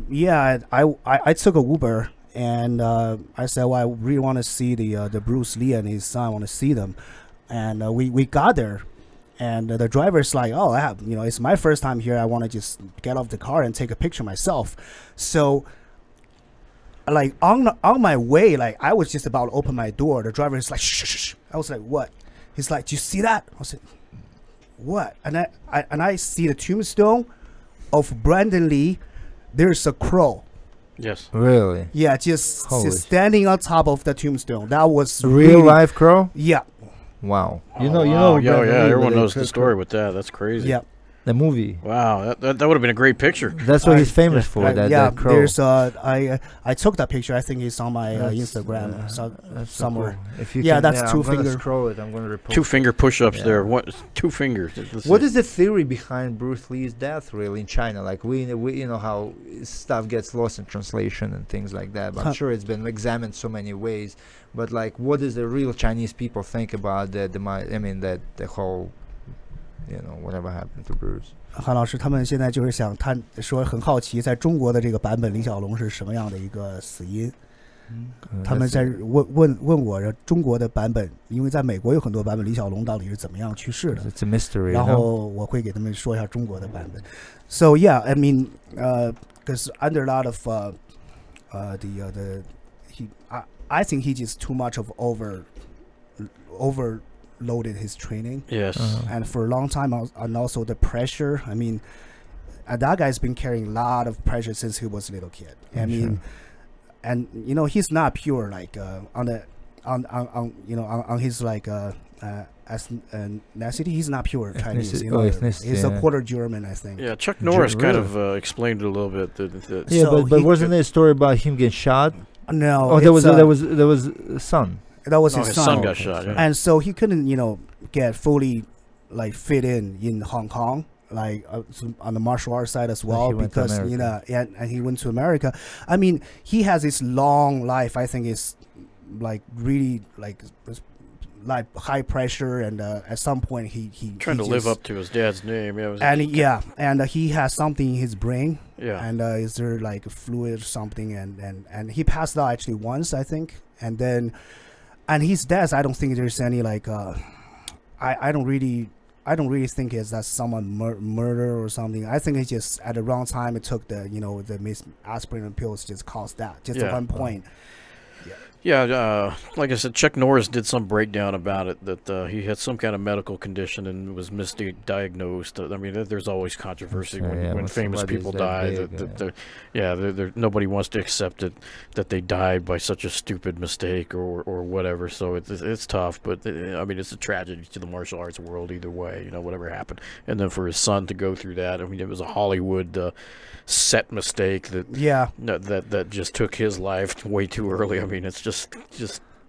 Yeah, I took a Uber and I said, well, I really want to see the Bruce Lee and his son. I want to see them, and we got there. And the driver's like, oh, it's my first time here. I want to just get off the car and take a picture myself. So, like, on my way, like, I was just about to open my door. The driver is like, shh. I was like, what? He's like, do you see that? I was like, what? And I see the tombstone of Brandon Lee. There's a crow. Yes. Really? Yeah, just standing on top of the tombstone. That was Real really, life crow? Yeah. Wow. Oh, You know. wow. Brandon Lee Everyone with knows the the story with that. That's crazy. Yeah. The movie. Wow, that would have been a great picture. That's what he's famous for. Right, That crow. There's I took that picture. I think it's on my Instagram That's so somewhere. cool. If you Yeah, can, that's two I'm gonna finger. scroll it. I'm gonna report. 2 finger push-ups Yeah. there. What? 2 fingers. What is the theory behind Bruce Lee's death, really, in China? Like, we you know how stuff gets lost in translation and things like that. But I'm sure it's been examined so many ways. But, like, what does the real Chinese people think about the whole, whatever happened to Bruce? 韩老师他们现在就是想说很好奇，在中国的这个版本李小龙是什么样的一个死因？他们在问我中国的版本，因为在美国有很多版本，李小龙到底是怎么样去世的 It's a mystery. 然后我会给他们说一下中国的版本。So yeah, I mean, because under a lot of I think he just too much of overloaded his training. Yes. And for a long time, and also the pressure. I mean, that guy's been carrying a lot of pressure since he was a little kid. I mean, and he's not pure like on his like ethnicity. He's not pure Chinese. He's a quarter German, I think. Yeah, Chuck Norris kind of explained it a little bit. Yeah, So but wasn't there a story about him getting shot? No. Oh, there was a son. That was his son got shot. Yeah. And so he couldn't, get fully like fit in Hong Kong, like on the martial arts side as well, because and he went to America. I mean, he has this long life. I think it's like really like high pressure, and at some point he trying to live up to his dad's name. Yeah, and he has something in his brain. Yeah. And is there like a fluid or something? And he passed out actually once, I think, and then. And his death, I don't think there's any like, I don't really think it's that someone murder or something. I think it's just at the wrong time. It took the aspirin pills just caused that just at one point. Yeah, like I said, Chuck Norris did some breakdown about it, that he had some kind of medical condition and was misdiagnosed. I mean, there's always controversy when famous people die. Nobody wants to accept it that they died by such a stupid mistake or whatever. So it's tough, but I mean, it's a tragedy to the martial arts world either way. Whatever happened, and then for his son to go through that. I mean, it was a Hollywood set mistake that just took his life way too early. I mean, it's just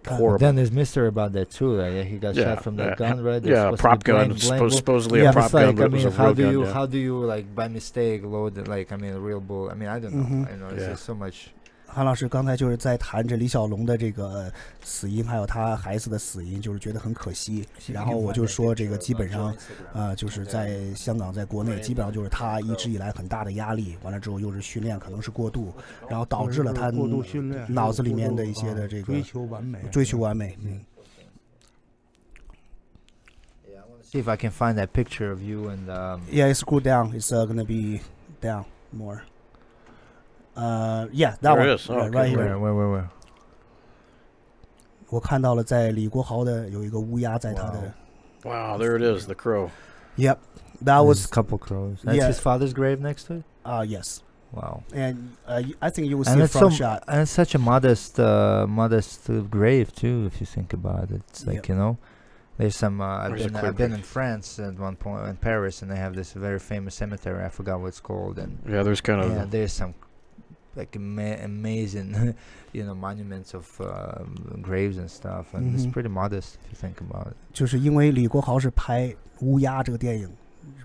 horrible. Then there's mystery about that too. He got shot from that gun, right? Yeah, prop gun. Supposedly a prop gun. I mean, how do you like by mistake load it? Like, I mean, a real bullet. I mean, I don't know. I know there's so much. 韩老师刚才就是在谈着李小龙的这个死因，还有他孩子的死因，就是觉得很可惜。然后我就说，这个基本上，就是在香港，在国内，基本上就是他一直以来很大的压力，完了之后又是训练可能是过度，然后导致了他过度训练，脑子里面的一些的这个追求完美，追求完美。See if I can find that picture of you and. Yeah, scroll down. It's gonna be down more. Yeah, that there one. It is. Right here. Where? 我看到了，在李国豪的有一个乌鸦在他的。Wow, there it is, the crow. Yep, that was a couple crows. That's his father's grave next to it. Yes. Wow. And I think you will see a front shot. And it's such a modest grave too, if you think about it. It's like There's some. There's a I've been in France at one point, in Paris, and they have this very famous cemetery. I forgot what it's called. And Yeah, there's kind of. yeah, there's some like amazing, monuments of graves and stuff, and it's pretty modest if you think about it. 就是因为李国豪是拍乌鸦这个电影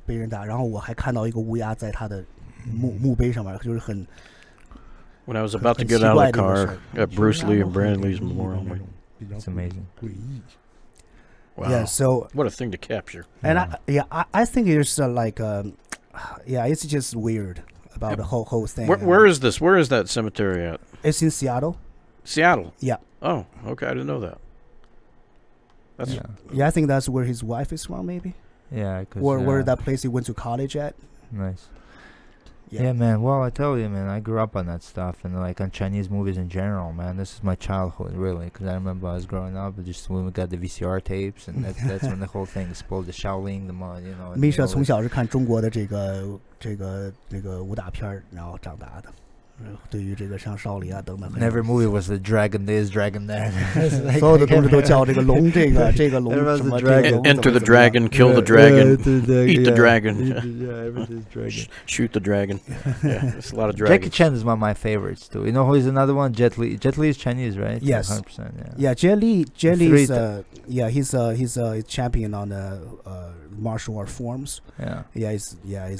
被人打，然后我还看到一个乌鸦在他的墓碑上面，就是很。When I was about to get out of the car at Bruce Lee and Brandon Lee's memorial, It's amazing. wow, Yeah, so what a thing to capture. and I think it's it's just weird about the whole thing. Where is this? Where is that cemetery at? It's in Seattle. Seattle. Yeah. Oh, okay. I didn't know that. That's Yeah, I think that's where his wife is from, maybe. Yeah, Or where that place he went to college at. Nice. Yeah. Yeah, man. Well, I tell you, man, I grew up on that stuff and like on Chinese movies in general, man. This is my childhood, really, because I remember I was growing up, just when we got the VCR tapes, and that's when the whole thing exploded. The Shaolin, Misha 从小是看中国的这个武打片儿，然后长大的。对于这个像少林啊等等。Every movie was the dragon this, dragon that. 所有的东西都叫这个龙，这个龙什么这个龙。Enter the dragon, kill the dragon, eat the dragon, everything's dragon. Shoot the dragon. Yeah, there's a lot of dragons. Jackie Chan is one of my favorites too. You know who is another one? Jet Li. Jet Li is Chinese, right? Yes. 100%. Yeah, Jet Li is he's a champion on the martial art forms. He's very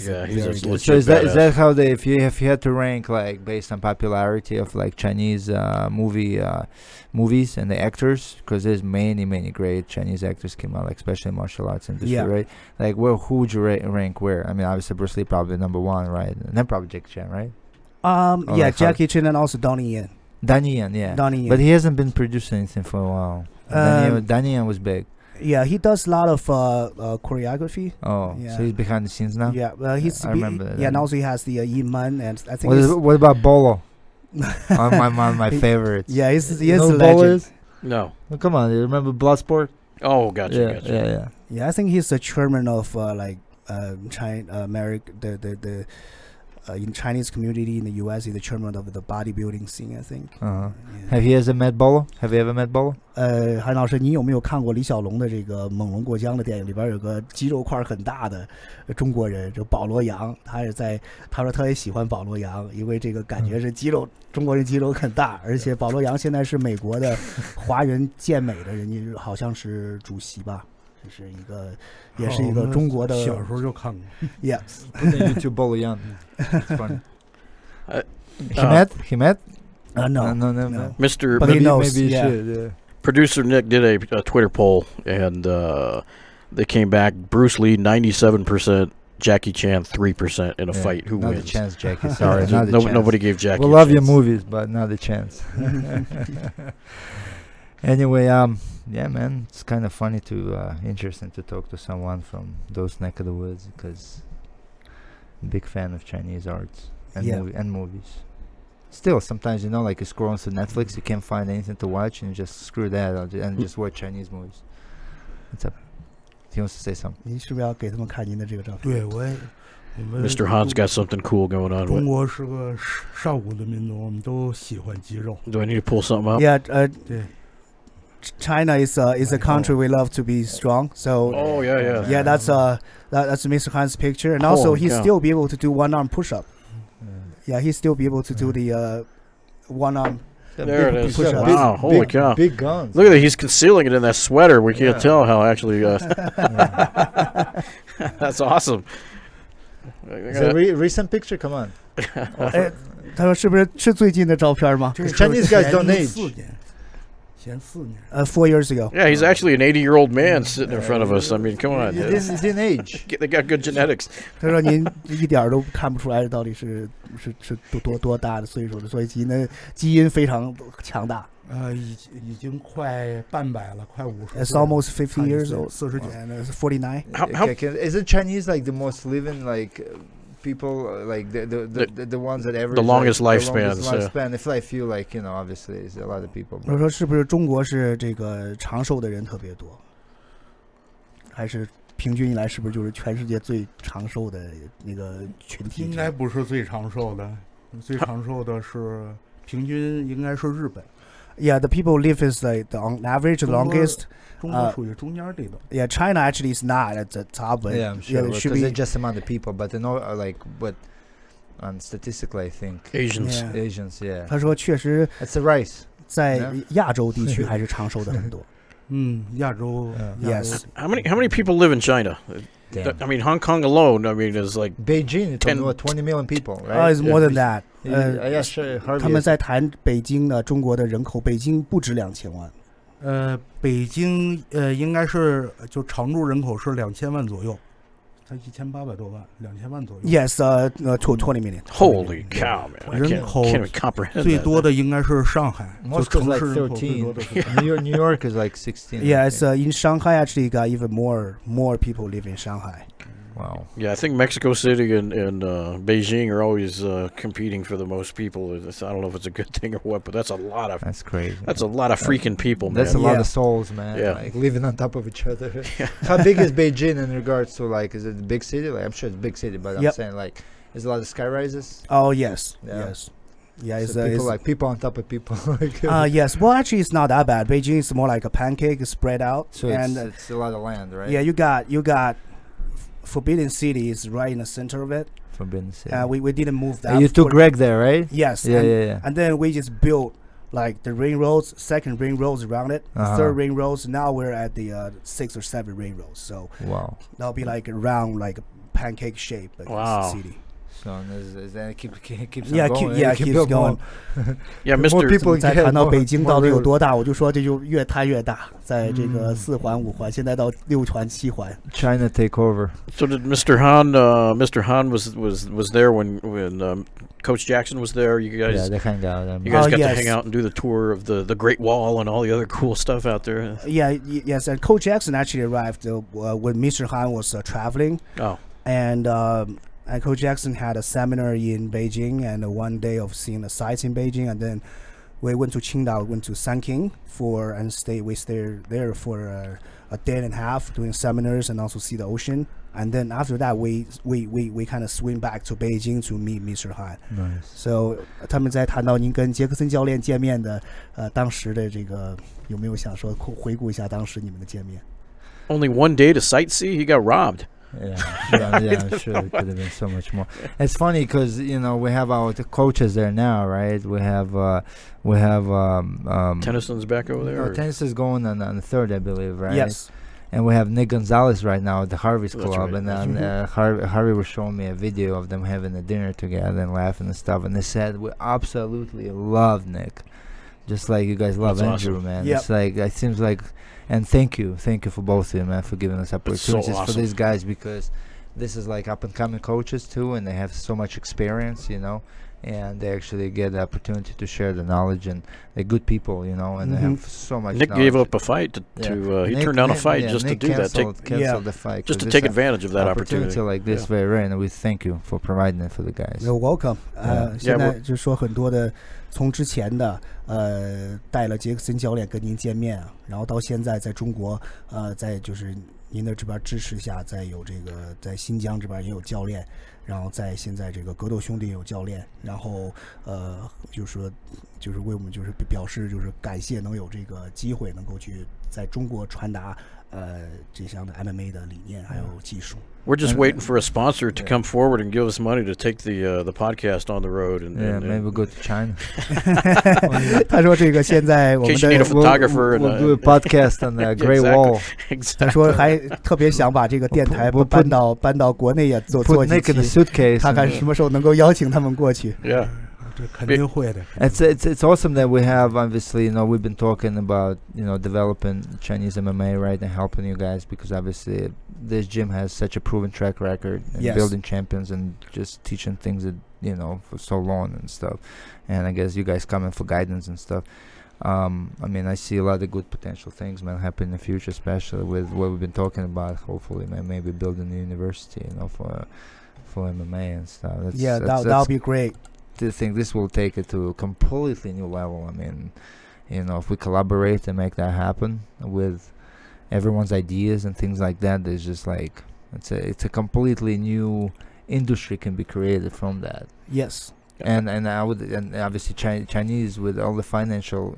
good. So is that how they if you had to rank like based on popularity of like Chinese movies and the actors, because there's many great Chinese actors came out, like especially in martial arts industry, right? Like who would you rank where? I mean, obviously Bruce Lee probably number one, right? And then probably Jackie Chan, right? Like Jackie Chan and also Donnie Yen. Donnie Yen, yeah. Donnie Yen. But he hasn't been producing anything for a while. Donnie Yen was big. Yeah, he does a lot of choreography. Oh, yeah. So he's behind the scenes now? Yeah, I remember that. Yeah, and also he has the Yin Man, and I think. What about Bolo? my favorites. Yeah, he is a legend. No. Well, come on, you remember Bloodsport? Oh, gotcha. Yeah, I think he's the chairman of China, America, the in Chinese community in the U.S. He's the chairman of the bodybuilding scene, I think. Yeah. Have you ever met Bolo? Have you ever met Bolo? 韩老师，你有没有看过李小龙的这个《猛龙过江》的电影？里边有个肌肉块很大的中国人，就保罗杨。他说他也喜欢保罗杨，因为这个感觉是中国人肌肉很大，而且保罗杨现在是美国的华人健美的人家好像是主席吧。也是一个中国的。小时候就看过。Yeah. YouTube Bolo Young. It's funny. He met? No. Mr. But he knows. Maybe he should. Yeah. Producer Nick did a Twitter poll, and they came back Bruce Lee 97%, Jackie Chan 3% in a fight. Who not wins? The chance, Jackie. Sorry, not the chance. Nobody gave Jackie. We love your movies, but not the chance. Anyway, yeah, man, it's kind of funny interesting to talk to someone from those neck of the woods, because I'm a big fan of Chinese arts and movies. Still, sometimes, like you scroll through Netflix, you can't find anything to watch, and you just screw that and just watch Chinese movies. What's up? He wants to say something. 您是不是要给他们看您的这个照片？对，我们 Mr. Han's got something cool going on. 中国是个少武的民族，我们都喜欢肌肉。 Do I need to pull something up? Yeah, 对。 China is a country we love to be strong. So yeah, that's Mr. Han's picture, and also he still be able to do one arm push up. Yeah, he still be able to do the one arm. There it is. Push-ups. Wow, holy cow! Big guns. Look at that. He's concealing it in that sweater. We can't tell how actually. That's awesome. Is it a recent picture? Come on. 他说是不是最近的照片吗？ Chinese guys don't age. 4 years ago. Yeah, he's actually an 80-year-old man sitting in front of us. I mean, come on. He didn't age. They got good genetics. 他说您一点都看不出来到底是多大的岁数的，所以基因非常强大。已经快半百了，快50。It's almost 50 years old. 49 and 49. Isn't Chinese like the most living people, like the ones that ever the longest lifespan? lifespans. If I feel like obviously it's a lot of people. 我说是不是中国是这个长寿的人特别多，还是平均以来是不是就是全世界最长寿的那个群体？应该不是最长寿的，最长寿的是平均应该是日本。Yeah, the people live is like on average the 中国 longest. 中国属于中间这种。 Yeah, China actually is not at the top, but Yeah, I'm sure. it should Because be. it's just amount of people, but like, but statistically, I think Asians. Yeah. Asians, yeah, 他说确实 it's the rice. 在 Yeah. 亚洲地区还是长寿的很多。亚洲 Yes. How many people live in China? Damn. I mean, Hong Kong alone, I mean, is like Beijing, it's 10 what, 20 million people, right? It's more than that. Yeah, sure. 他们在谈北京的中国的人口，北京不止2000万。北京应该是就常住人口是2000万左右，才1800多万，2000万左右。 Yes, 20 million. holy cow, man! I 人 can't 口 even comprehend 最 that. 多的应该是上海，就 Moscow's 城 like 市人口最多 13. 的是。New York is like 16. I Yes, think. in Shanghai actually got even more people live in Shanghai. Wow. Yeah, I think Mexico City and Beijing are always competing for the most people. I don't know if it's a good thing or what, but that's a lot of That's crazy. freaking people, man. That's a lot Yeah. of souls, man. Yeah. Like living on top of each other. How big is Beijing in regards to like? Is it a big city? Like I'm sure it's a big city, but I'm Yep. saying like, is a lot of sky rises? Oh yes, Yeah. yes, yeah. It's, So people like people on top of people. Like, yes. Well, actually, it's not that bad. Beijing is more like a pancake, spread out, so and it's a lot of land, right? yeah, you got Forbidden City is right in the center of it. Forbidden City. We didn't move that. You took for- Greg there, right? Yes. Yeah, and, yeah. And then we just built like the ring roads, second ring roads around it, Uh-huh. third ring roads. Now we're at the 6 or 7 ring roads. So Wow. that'll be like around like a pancake shape. Across Wow. the city. So then it keeps Yeah, on going. yeah, You keeps build going. Yeah, More Mr. people 再 get 谈到 more- 北京 more 到底有 roads. 多大，我就说这就越摊越大，在这个4环5环，现在到6环7环。 China take over. So did Mr. Han? Mr. Han was there when Coach Jackson was there. You Yeah, guys, they hang out. you guys got yes. to hang out and do the tour of the Great Wall and all the other cool stuff out there. Yes, and Coach Jackson actually arrived when Mr. Han was traveling, Oh, and Coach Jackson had a seminar in Beijing and one day of seeing the sights in Beijing, and then we went to Qingdao, went to Sanking we stayed there for a day and a half doing seminars and also see the ocean, and then after that we kind of swing back to Beijing to meet Mr. Han. Nice. So 他们在谈到您跟杰克森教练见面的当时的这个有没有想说回顾一下当时你们的见面？ only one day to sightsee. He got robbed. Yeah, I'm sure it could have been so much more. It's funny because we have our coaches there now, right? We have Tennyson's back over there. no, or- tennis is going on the third, I believe, right? Yes. And we have Nick Gonzalez right now at the Harvey's That's Club, right. and then Harvey was showing me a video of them having a dinner together and laughing and stuff. And they said we absolutely love Nick, just like you guys love That's Andrew, awesome. man. Yep. It's like it seems like, and thank you for both of you, man, for giving us so opportunities for awesome. these guys, because this is like up and coming coaches too, and they have so much experience, and they actually get the opportunity to share the knowledge, and they're good people, and they have so much. Nick knowledge. gave up a fight he Nick- turned down a Nick- fight yeah, just Nick to do that. canceled the fight Just to 'cause take this advantage of that opportunity. like this, Yeah. very rare, and we thank you for providing it for the guys. You're welcome. Yeah. 现在就说很多的，从之前的带了杰克森教练跟您见面啊，然后到现在在中国，在就是您的这边支持下，在有这个在新疆这边也有教练，然后在现在这个格斗兄弟也有教练，然后就是说就是为我们就是表示就是感谢能有这个机会能够去在中国传达这项的 MMA 的理念还有技术。 We're just waiting for a sponsor to come forward and give us money to take the podcast on the road. And, Yeah, and maybe go to China. 他说这个现在我 in 们 case you need a 的 photographer. We'll and, do a podcast on the Great exactly. Wall. 他 Exactly. 说还特别想把这个电台我搬到国内也做 Put 几 Nick in a 期， suitcase. 看看 and- 什么时候能够邀请他们过去。 Yeah. 这肯定会的。 It's awesome that we have, obviously, we've been talking about, developing Chinese MMA, right, and helping you guys, because obviously this gym has such a proven track record in Yes. building champions and just teaching things that, for so long and stuff. And I guess you guys come in for guidance and stuff. I see a lot of good potential things, man, happen in the future, especially with what we've been talking about. Hopefully, man, maybe building a university, for MMA and stuff. That'll be great. I think this will take it to a completely new level. If we collaborate and make that happen with everyone's ideas and things like that, there's just like it's a completely new industry can be created from that. Yes. and I would, and obviously Chinese with all the financial,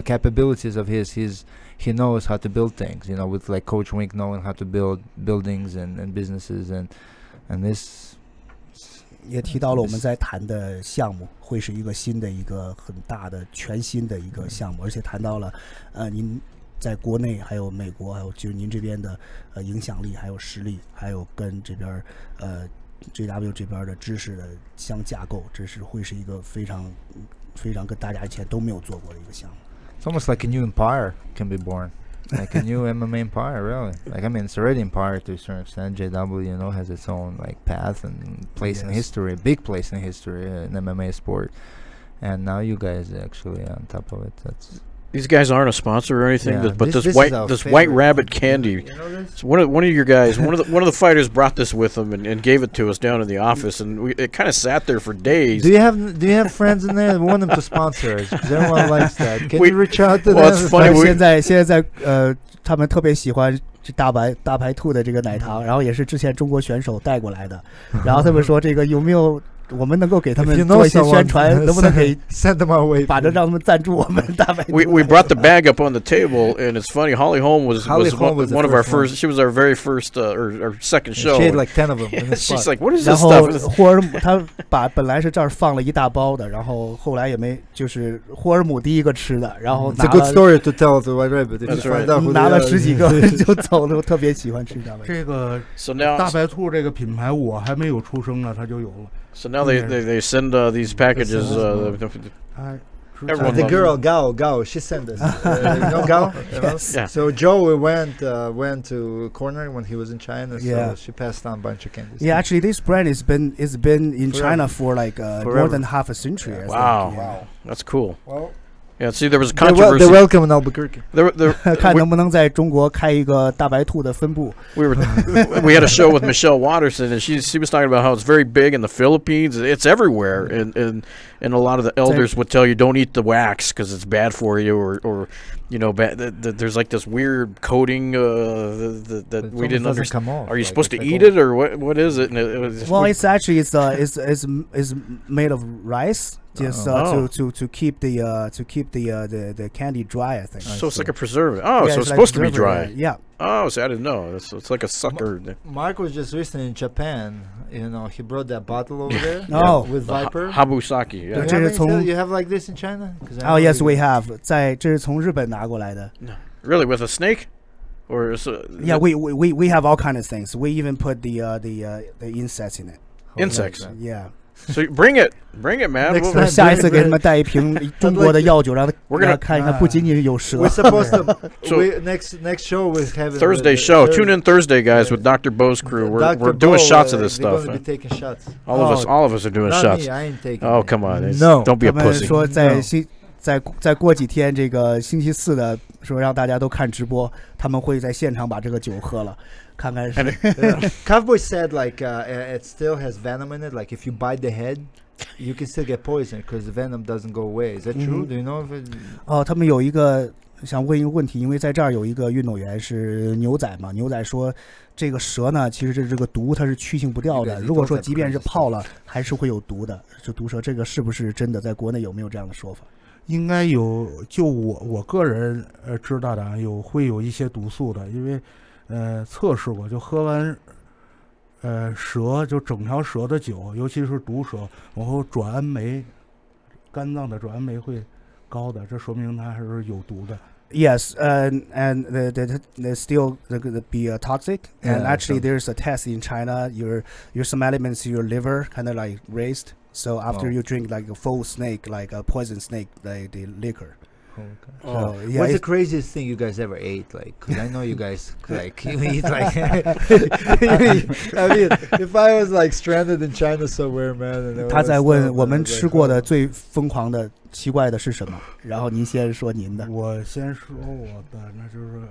capabilities of he knows how to build things. With like Coach Wink knowing how to build buildings and businesses and this.也提到了我们在谈的项目会是一个新的一个很大的全新的一个项目，而且谈到了您在国内还有美国还有就您这边的影响力还有实力，还有跟这边JW 这边的知识的相架构，这是会是一个非常非常跟大家以前都没有做过的一个项目。It's almost like a new empire can be born. Like a new MMA empire, really. Like, I mean, it's already empire to a certain extent. JW, has its own like path and place in history, big place in history in MMA sport. And now you guys are actually on top of it. These guys aren't a sponsor or anything, Yeah, but this this is white our rabbit favorite. candy. You know this? So one of your guys, one of the fighters brought this with them and gave it to us down in the office, and it kind of sat there for days. Do you have friends in there? We want them to sponsor us because everyone likes that. Can you reach out to Well, them? it's funny. 现在他们特别喜欢这大白兔的这个奶糖，然后也是之前中国选手带过来的，然后他们说这个有没有我们能够给他们做一些宣传，能不能给 send them our way？ 把这让他们赞助我们大白兔。We brought the bag up on the table, and it's funny. Holly Holm was one of our first. She was our very first or second show. She had like 10 of them. In the She's spot. like, "What is 然 this 后 stuff?" 霍尔姆他本来是这儿放了一大包的，然后后来也没就是霍尔姆第一个吃的，然后 It's a good story to tell to White Rabbit. If you find out who 拿了they are. 10几个就走了，特别喜欢吃大白兔。这个 So now, 大白兔这个品牌我还没有出生呢，它就有了。so now they send these packages. I Everyone The loves girl Gao, she sent us. You know Gao? Yes. Yeah. So Joe went to corner when he was in China. So Yeah. she passed on a bunch of candies. Yeah, actually, this brand has been in Forever. China for like more Forever. than half a century. I think. Wow. Yeah. That's cool. Well, Yeah. See, there was a they're controversy. welcome in Albuquerque. There, 看能不能在中国开一个大白兔的分部。 we had a show with Michelle Watterson, and she was talking about how it's very big in the Philippines. It's everywhere, and a lot of the elders would tell you don't eat the wax because it's bad for you, or there's like this weird coating that we didn't understand. Come off. Are you Like, supposed it's to like eat it, or what is it? And it was Well, it's actually it's made of rice, just to keep the candy dry. I think. so it's like a preservative. Oh, Yeah, so it's like supposed to be preservative, dry. Yeah. Oh, so I didn't know. It's like a sucker. Mark was just recently in Japan. He brought that bottle over there. Oh. With Viper. Habusaki. Do Yeah. you This is have from- you have like this in China? 'Cause I Oh know yes, you- we have. 这是从日本拿过来的。 Really, with a snake, or Yeah, we have all kind of things. We even put the insects in it. insects. Yeah. So bring it, man. Next We'll- time. 下一次给他们带一瓶中国的药酒，让他 We're 让 gonna- 他看一看，不仅仅有蛇 We're。supposed to. So- next show we have it Thursday with, show. Tune in Thursday, guys, with Dr. Bo's crew. We're Dr. doing Bo, shots of this they're stuff. Gonna be taking shots. All of us are doing Not shots. me, I ain't taking. Oh, it. come on. No. Don't be 他 a 们 pussy. 说 No. 再过几天，这个星期四的说让大家都看直播，他们会在现场把这个酒喝了，看看是 Yeah. Cowboy said like it still has venom in it. Like if you bite the head, you can still get poisoned because the venom doesn't go away. Is that true? Do you know if it? 哦，他们有一个想问一个问题，因为在这儿有一个运动员是牛仔嘛，牛仔说这个蛇呢，其实这个毒它是去性不掉的，如果说即便是泡了，还是会有毒的，就毒蛇，这个是不是真的？在国内有没有这样的说法？应该有，就我个人知道的啊，会有一些毒素的，因为测试过，就喝完蛇就整条蛇的酒，尤其是毒蛇，然后转氨酶，肝脏的转氨酶会高的，这说明它还是有毒的。Yes, and the still be toxic. And Yeah, actually, so- there's a test in China. Your some elements in your liver kind of like raised. So after Oh. you drink like a full snake, like a poison snake, like the liquor. Oh. So, yeah, What's the it's- craziest thing you guys ever ate? Like, 'cause I know you guys like you eat like. I mean, if I was like stranded in China somewhere, man. And 他在问我们 I was like, 吃过的最疯狂的、奇怪的是什么？然后您先说您的。我先说我的，那就是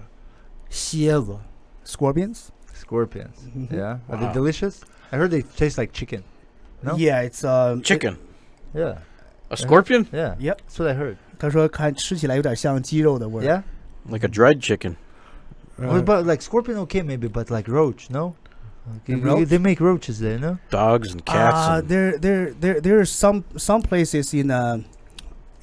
蝎子。 Scorpions? scorpions. Mhm. Yeah, are they Wow. delicious? I heard they taste like chicken. No? Yeah, it's Chicken. Yeah, A scorpion? yeah. Yep. That's what I heard. 他说看吃起来有点像鸡肉的味儿。 Yeah. Like a dried chicken. What about like scorpion? Okay, maybe, but like roach, no. They make roaches there, no? Dogs and cats. And There are some places in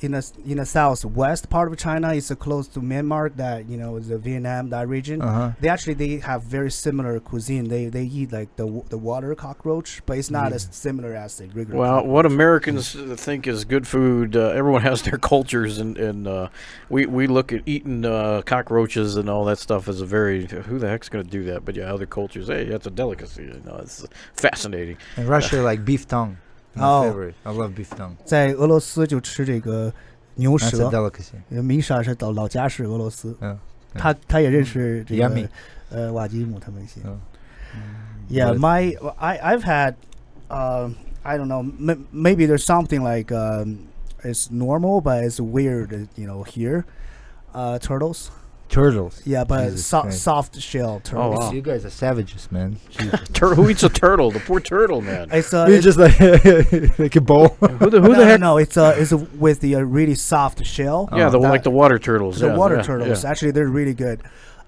the southwest part of China. It's close to Myanmar, that is the Vietnam, that region. They have very similar cuisine. They eat like the water cockroach, but it's not as similar as the regular. Well, what Americans think is good food, everyone has their cultures, and we look at eating cockroaches and all that stuff as a very, who the heck's going to do that? But yeah, other cultures, hey, that's a delicacy. It's fascinating. In Russia, like beef tongue. My favorite. I love beef tongue. 在俄罗斯就吃这个牛 That's a 舌， delicacy. Misha 是老家是俄罗斯， Yeah. 他也认识这个 Yummy. 瓦基姆他们一些。 Yeah. Yeah, I've had I don't know, maybe there's something like it's normal but it's weird, here. Turtles. Turtles. Yeah, but Jesus Christ. soft shell turtles. wow. You guys are savages, man. Who eats a turtle? The poor turtle, man. It's You're just like like a bowl. Who the heck? No, it's with the really soft shell. Yeah, like the water turtles. The yeah, water yeah, turtles. yeah. Actually, they're really good.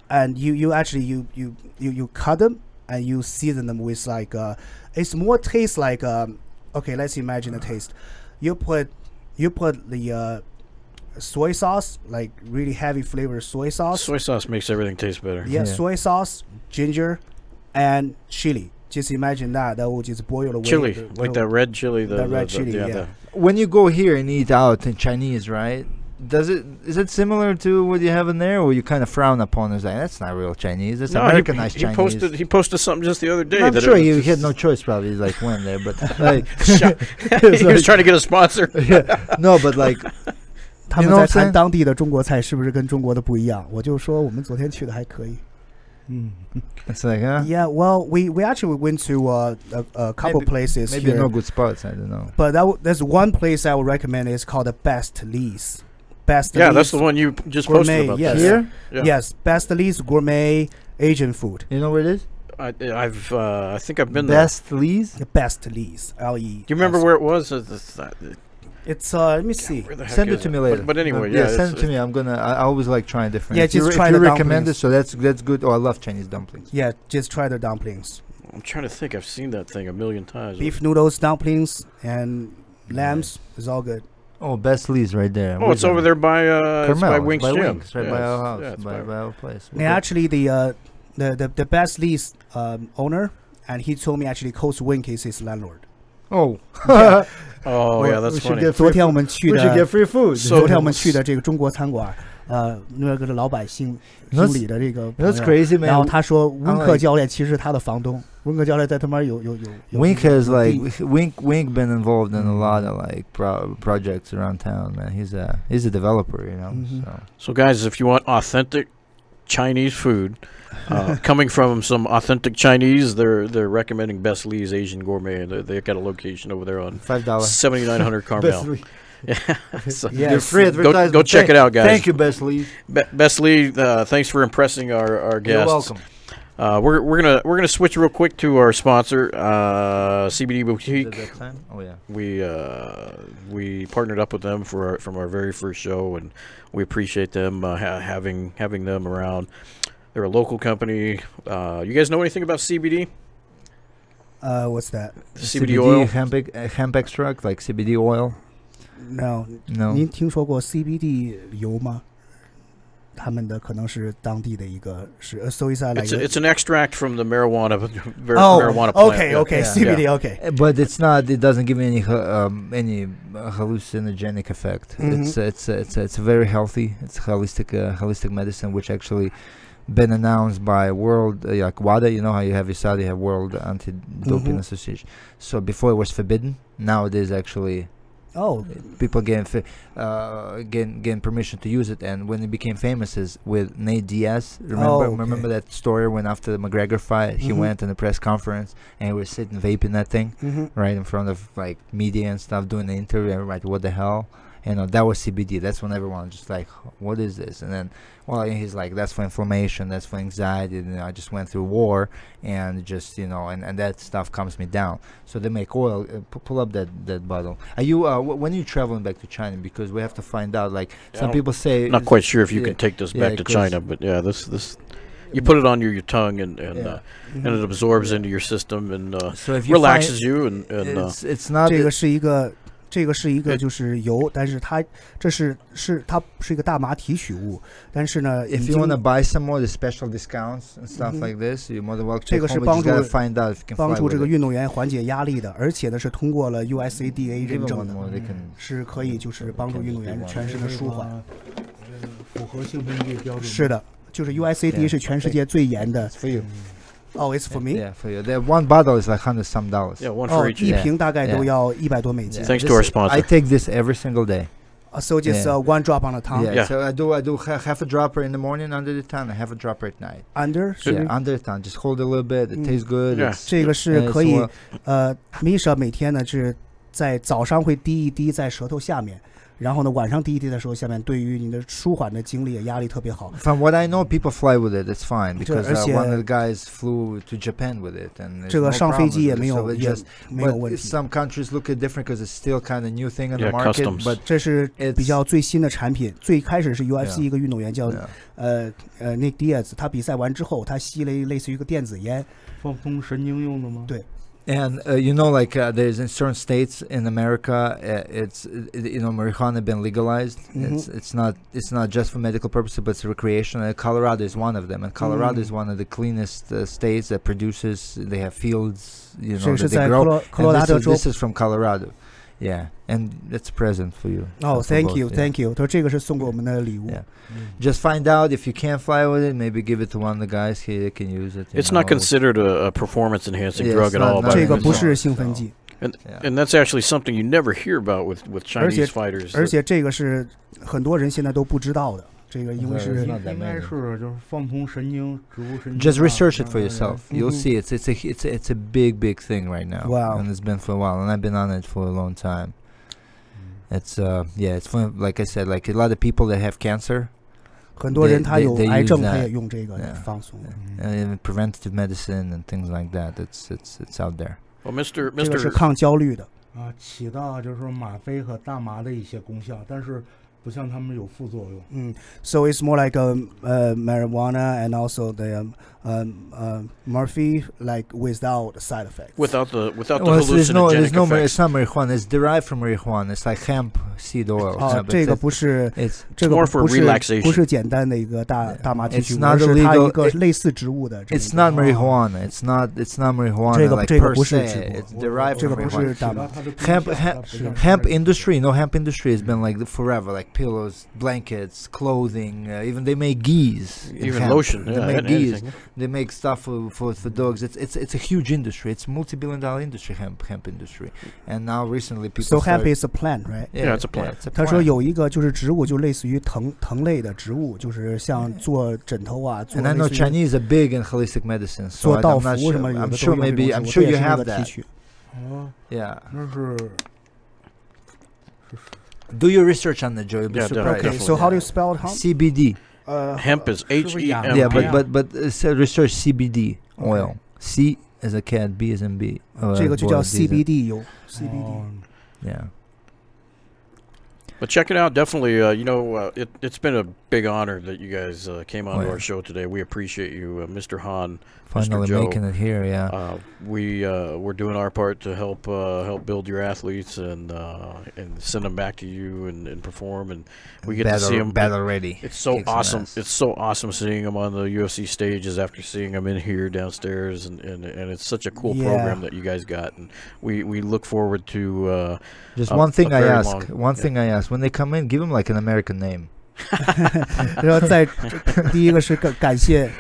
And you actually cut them and you season them with like it's more taste like okay, let's imagine the taste. You put the soy sauce, like really heavy flavored soy sauce. Soy sauce makes everything taste better. Yeah, soy sauce, ginger, and chili. Just imagine that will just boil away. Chili, like that red chili. The red chili, yeah. When you go here and eat out in Chinese, right? Is it similar to what you have in there, or you kind of frown upon it? Like, that's not real Chinese. That's Americanized Chinese. He posted something just the other day. I'm that sure he had no choice. Probably he like went there, but like he was trying to get a sponsor. Yeah, no, but like 他们在谈当地的中国菜是不是跟中国的不一样？我就说我们昨天去的还可以。It's like, huh? Yeah, well, we actually went to a couple places. Maybe here, no good spots. I don't know. But there's one place I would recommend. It's called the Best Lee's. Yeah, that's the one you just gourmet, posted about. Yes. Here? Yeah. Yes, Best Lee's gourmet Asian food. You know where it is? I think I've been Best Lee's? The Best Lee's. L-E. there. Do you remember where it was? It's let me see. Where the heck Send is it to me later. But anyway, yeah, send it to me. I always like trying different. Yeah, if you just try if you the recommend it, dumplings. so that's good. Oh, I love Chinese dumplings. Yeah, just try the dumplings. I'm trying to think. I've seen that thing a million times. Beef noodles, dumplings, and lambs is all good. Oh, Best Lee's right there. Oh, it's over there by it's by Wings by Gym. Wings, right by our house, Yeah, it's by our place. And actually, the Best Lee's owner, and he told me actually Coach Wink is his landlord. Oh. Oh, yeah, that's funny. 昨天我们去 We should get 的， free food. 昨天我们去的这个中国餐馆，那个老板姓李的这个朋友， That's crazy, man. 然后他说温克教练其实是他的房东，温克教练在他们有 Wink has 有 like 地 Wink been involved in a lot of like projects around town, man. He's a developer, you know. So, guys, if you want authentic Chinese food, coming from some authentic Chinese, they're recommending Best Lee's Asian Gourmet, and they've got a location over there on $5. 7900 Carmel. Best Lee. Yeah, so Yes. You're free advertisement. go check it out, guys. Thank you, Best Lee. Best Lee, thanks for impressing our guests. You're welcome. We're gonna switch real quick to our sponsor, CBD Boutique. Is it that time? Oh yeah. We partnered up with them from our very first show, and we appreciate them having them around. They're a local company. You guys know anything about CBD? What's that? CBD oil. hemp extract, like CBD oil. No. No. 您听说过 CBD 油吗？他们的可能是当地的一个是 so is that like It's an extract from the marijuana oh, marijuana plant. okay, Yeah. okay, Yeah. CBD, Yeah. okay. But it's not. It doesn't give me any hallucinogenic effect. It's very healthy. It's holistic medicine, which actually been announced by World like WADA. You know how you have USADA, you have World Anti-Doping Association. So before it was forbidden, now it is actually. Oh, People gain permission to use it, and when it became famous is with Nate Diaz. Remember that story when after the McGregor fight he went in a press conference and he was sitting vaping that thing right in front of like media and stuff doing the interview. Everybody, what the hell? You know, that was CBD. That's when everyone just like, what is this? And then, well, he's like, that's for inflammation, that's for anxiety. And, I just went through war, and just, and that stuff calms me down. So they make oil. Pull up that bottle. Are you when are you traveling back to China? Because we have to find out. Like some people say, Not quite sure if you can take this yeah, back to China, but yeah, this you put it on your tongue and Yeah. it absorbs into your system and So if you relaxes find- you and It's not 这个是一个就是油，但是它它是一个大麻提取物，但是呢， if you want to buy some more the special discounts and stuff like this, you're more than welcome. 这个是 Take home, 帮 but 助 you just gotta find out if you can 帮 fly 助这 with 个 it. 运动员缓解压力的，而且呢是通过了 USADA Give 认 them 证 one 的， more, they can. 是可以就是帮助运动员全身的舒缓。符合兴奋剂标准。是的，就是 USADA Yeah. 是全世界最严的。 It's for you. Oh, it's for me. Yeah, for you. The one bottle is like $100 dollars. yeah, one 哦 for，each. 一 Yeah. 瓶大概都 Yeah. 要100多美金。 Thanks to our sponsor. I take this every single day. So just Yeah. one drop on the tongue. Yeah, Yeah. so I do half a dropper in the morning under the tongue, and half a dropper at night. Under 是 Yeah, under the tongue. Just hold it a little bit. It tastes good. Yeah. It's- 这个是 it's 可以 well-，Misha 每天呢是在早上会滴一滴在舌头下面，然后呢晚上滴一滴在舌头下面，对于你的舒缓的精力压力特别好。 From what I know, people fly with it. It's fine because 而且 one of the guys flew to Japan with it, and there's 这个 no 上 problem 飞机也 with it. 没 So 有 it 也 just 没有 but 问题。 some countries look at different because it's still kind of new thing in the Yeah, market. customs. But 这是 It's- 比较最新的产品。最开始是 UFC Yeah. 一个运动员叫 yeah. Nick Diaz，他比赛完之后，他吸了类似于一个电子烟。放松神经用的吗？对 And you know, like there's in certain states in America, you know, marijuana been legalized. It's not just for medical purposes, but it's recreational. Colorado is one of them, and Colorado is one of the cleanest states that produces. They have fields, you 这 know, 个是 that 在 they grow. 科罗 And 拉 this 德 is, 州。 this is from Colorado, yeah, and it's a present for you. 哦 for，Thank both, yeah. you，Thank you。他说这个是送给我们的礼物。 Yeah. Just find out if you can't fly with it. Maybe give it to one of the guys here that can use it. you It's not know. considered a performance enhancing Yeah, drug it's at not- all. not by 这个 any 不 means. 是兴奋剂， Yeah. And that's actually something you never hear about with 而且 Chinese fighters. 而且这个是很多人现在都不知道的。这个因为 It's 是 not that 应该 many. 是就是放松神经，植物神经。 Just research it for yourself. You'll Mhm. see it's a big thing right now. Wow. And it's been for a while, and I've been on it for a long time. It's it's fun. Like I said, like a lot of people that have cancer, 很多人他有 they 癌症， use 他 that. 也用这个 Yeah. 放松。 and preventative medicine and things like that. It's out there. Well, Mr. 这个是 Mr. 抗焦虑的。啊，起到就是说吗啡和大麻的一些功效，但是不像它们有副作用。So it's more like marijuana and also the morphine, like without side effects. without the Well, there's no hallucinogenic effects. it's not marijuana. It's derived from marijuana. It's like hemp seed oil. 哦 But，这个 it's- 不是 it's 这个 more 不 for 是 relaxation. 不是简单的一个大 Yeah. 麻提取 It's 物， not 而是它 illegal. 一个类似植物的这么一 It's 个。 not marijuana. It's not marijuana 这个 like 这个 per 不是 se. 植物 It's derived 这 from 个不 marijuana. 是大麻。 Hemp industry, you know, hemp industry has been like forever, like pillows, blankets, clothing. Even they make geese. in Even hemp. lotion. They Yeah, make geese. anything. They make stuff for dogs. It's a huge industry. It's multi-billion-dollar industry, hemp industry. And now recently people. So hemp started- is a plant, right? Yeah, it's a plant. it's a 他说 plant. 有一个就是植物，就类似于藤类的植物，就是像做枕头啊，做 And I know 类似于 Chinese are big in holistic medicine, so 做道 I'm not 服 sure. 什么有 I'm 的 sure 都用这 maybe 种 I'm 植物 sure 这 you 也是那 have 个提 that. 取。哦， Yeah. 那是 Do your research on it, Joe. You'll be Yeah, surprised. Okay, so how do you spell it? Huh? CBD. Hemp is HEMP. Yeah, Yeah. but research CBD oil. C as a cat, B as in B. 这个就叫 boy, D as in- CBD 油，CBD。哦 Yeah. But check it out, definitely. It's been a big honor that you guys came on to yeah. our show today. We appreciate you, Mr. Han. Finally Joe. making it here, yeah. We're doing our part to help build your athletes and send them back to you and perform, and we get to see them. battle ready. It's so Kick some awesome. ass. It's so awesome seeing them on the UFC stages after seeing them in here downstairs, and it's such a cool Yeah. program that you guys got, and we look forward to. Just a- one thing a I very ask. long- One yeah. thing I ask. When they come in, give them like an American name. 然后第一个是感谢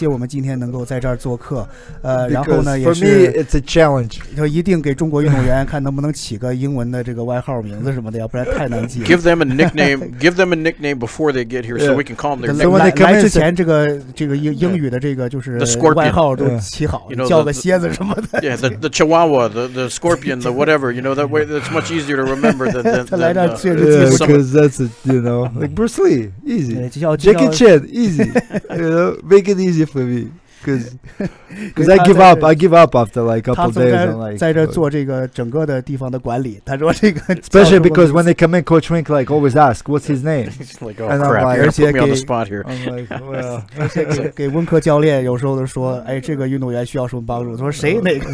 我们今天能够在这儿做客，然后 Because 呢也 for me, 是 it's a challenge. 就一定给中国运动员看能不能起个英文的这个外号名字什么的，要不然太难记了。 Give them a nickname. Give them a nickname before they get here, so Yeah. we can call them their So when nickname. they come 来 in, 之 say- 前这个英语的这个就是 The Scorpion. 外号都 Yeah. 起好 You，know, 叫 the- 个蝎子什么的。 Yeah, the Chihuahua, the Scorpion, the whatever. You know that way. That's much easier to remember than 他来这儿 than, 这 Yeah, 个 some- because that's it, you know, like Bruce Lee, easy. 对，就叫 Jackie Chan, easy. You know, make it easy for me. Because I give up after like a couple days. I'm like, 在这做这个整个的地方的管理，他说这个 especially because when they come in, Coach Wink like always ask, "What's his name?" He's like, oh And I'm crap, like- you're gonna put me on the Okay. spot here. I'm like, well, 而且给温科教练有时候都说，哎，这个运动员需要什么帮助？他说谁哪个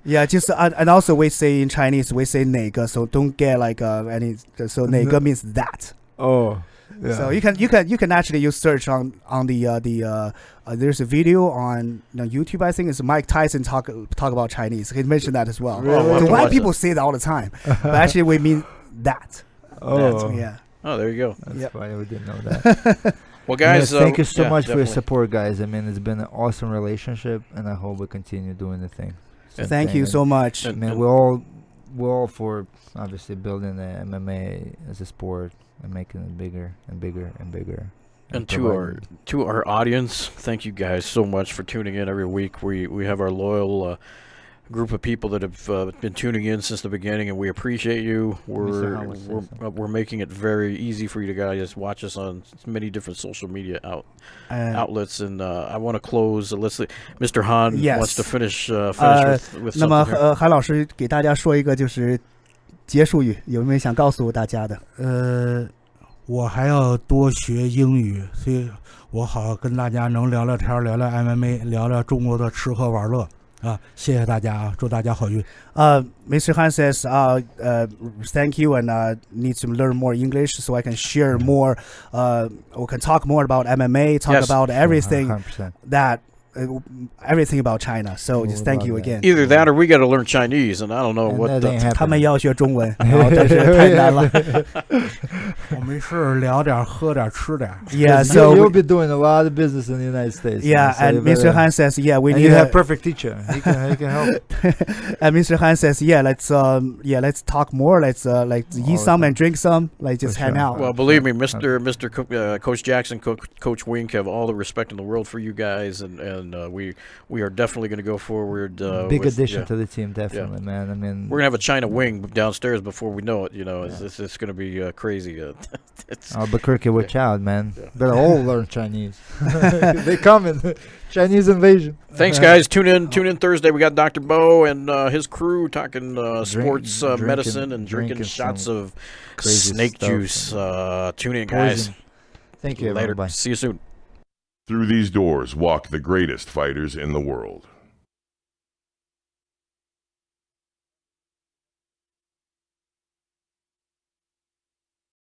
？Yeah, just and also we say in Chinese we say 哪个 so don't get like any so 哪个 means that. oh, yeah. So you can actually you search on the there's a video on YouTube, I think it's Mike Tyson talk about Chinese. He mentioned that as well. Really? Oh, we'll have The to white watch people say that all the time, but actually we mean that. Oh, Yeah. Oh, there you go. that's Yep. funny. We didn't know that. Well, guys, thank you so yeah, much for your definitely. support, guys. I mean, it's been an awesome relationship, and I hope we continue doing the thing. Yeah. Thank you so much. And- Man, we're all for obviously building the MMA as a sport and making it bigger and bigger and bigger. And providing- to our audience, thank you guys so much for tuning in every week. We have our loyal group of people that have been tuning in since the beginning, and we appreciate you. Mr. Howard says so. We're making it very easy for you to guys watch us on many different social media outlets. And I want to close. Let's see, Mr. Han Yes. wants to finish with 那么 something here. 韩老师给大家说一个就是结束语，有没有想告诉大家的？我还要多学英语，所以我好跟大家能聊聊天，聊聊 MMA，聊聊中国的吃喝玩乐啊！谢谢大家啊，祝大家好运。Mr. Han says, thank you and need to learn more English so I can share more, we can talk more about MMA, talk Yes. about everything 100%. that, everything about China. So just thank you Love that. again. Either that or we got to learn Chinese, and I don't know And what. that ain't happening. 他们要学中文，然后但是太难了。我没事聊点，喝点，吃点。 Yeah, So you'll so be doing a lot of business in the United States. yeah, so and you Mr. better- Han says, yeah, we and need you a, have perfect teacher. He can help. and Mr. Han says, yeah, let's talk more. Let's like All eat the some time. and drink some. Like just For hang sure. out. Well, believe me, Coach Jackson, Coach Wink have all the respect in the world for you guys, and we are definitely going to go forward. Big with, addition yeah. to the team, definitely, man. I mean, We're gonna have a China wing downstairs before we know it. You know, it's going to be crazy. It's Albuquerque, watch out, man. Yeah. Better all learn Chinese. They coming. Chinese invasion. Thanks, guys. Tune in Thursday. We got Dr. Bo and his crew talking sports drinking- medicine and drinking drinking shots some of crazy snake stuff juice. Tune in, Poison. guys. Thank you, Later. everybody. See you soon. Through these doors walk the greatest fighters in the world.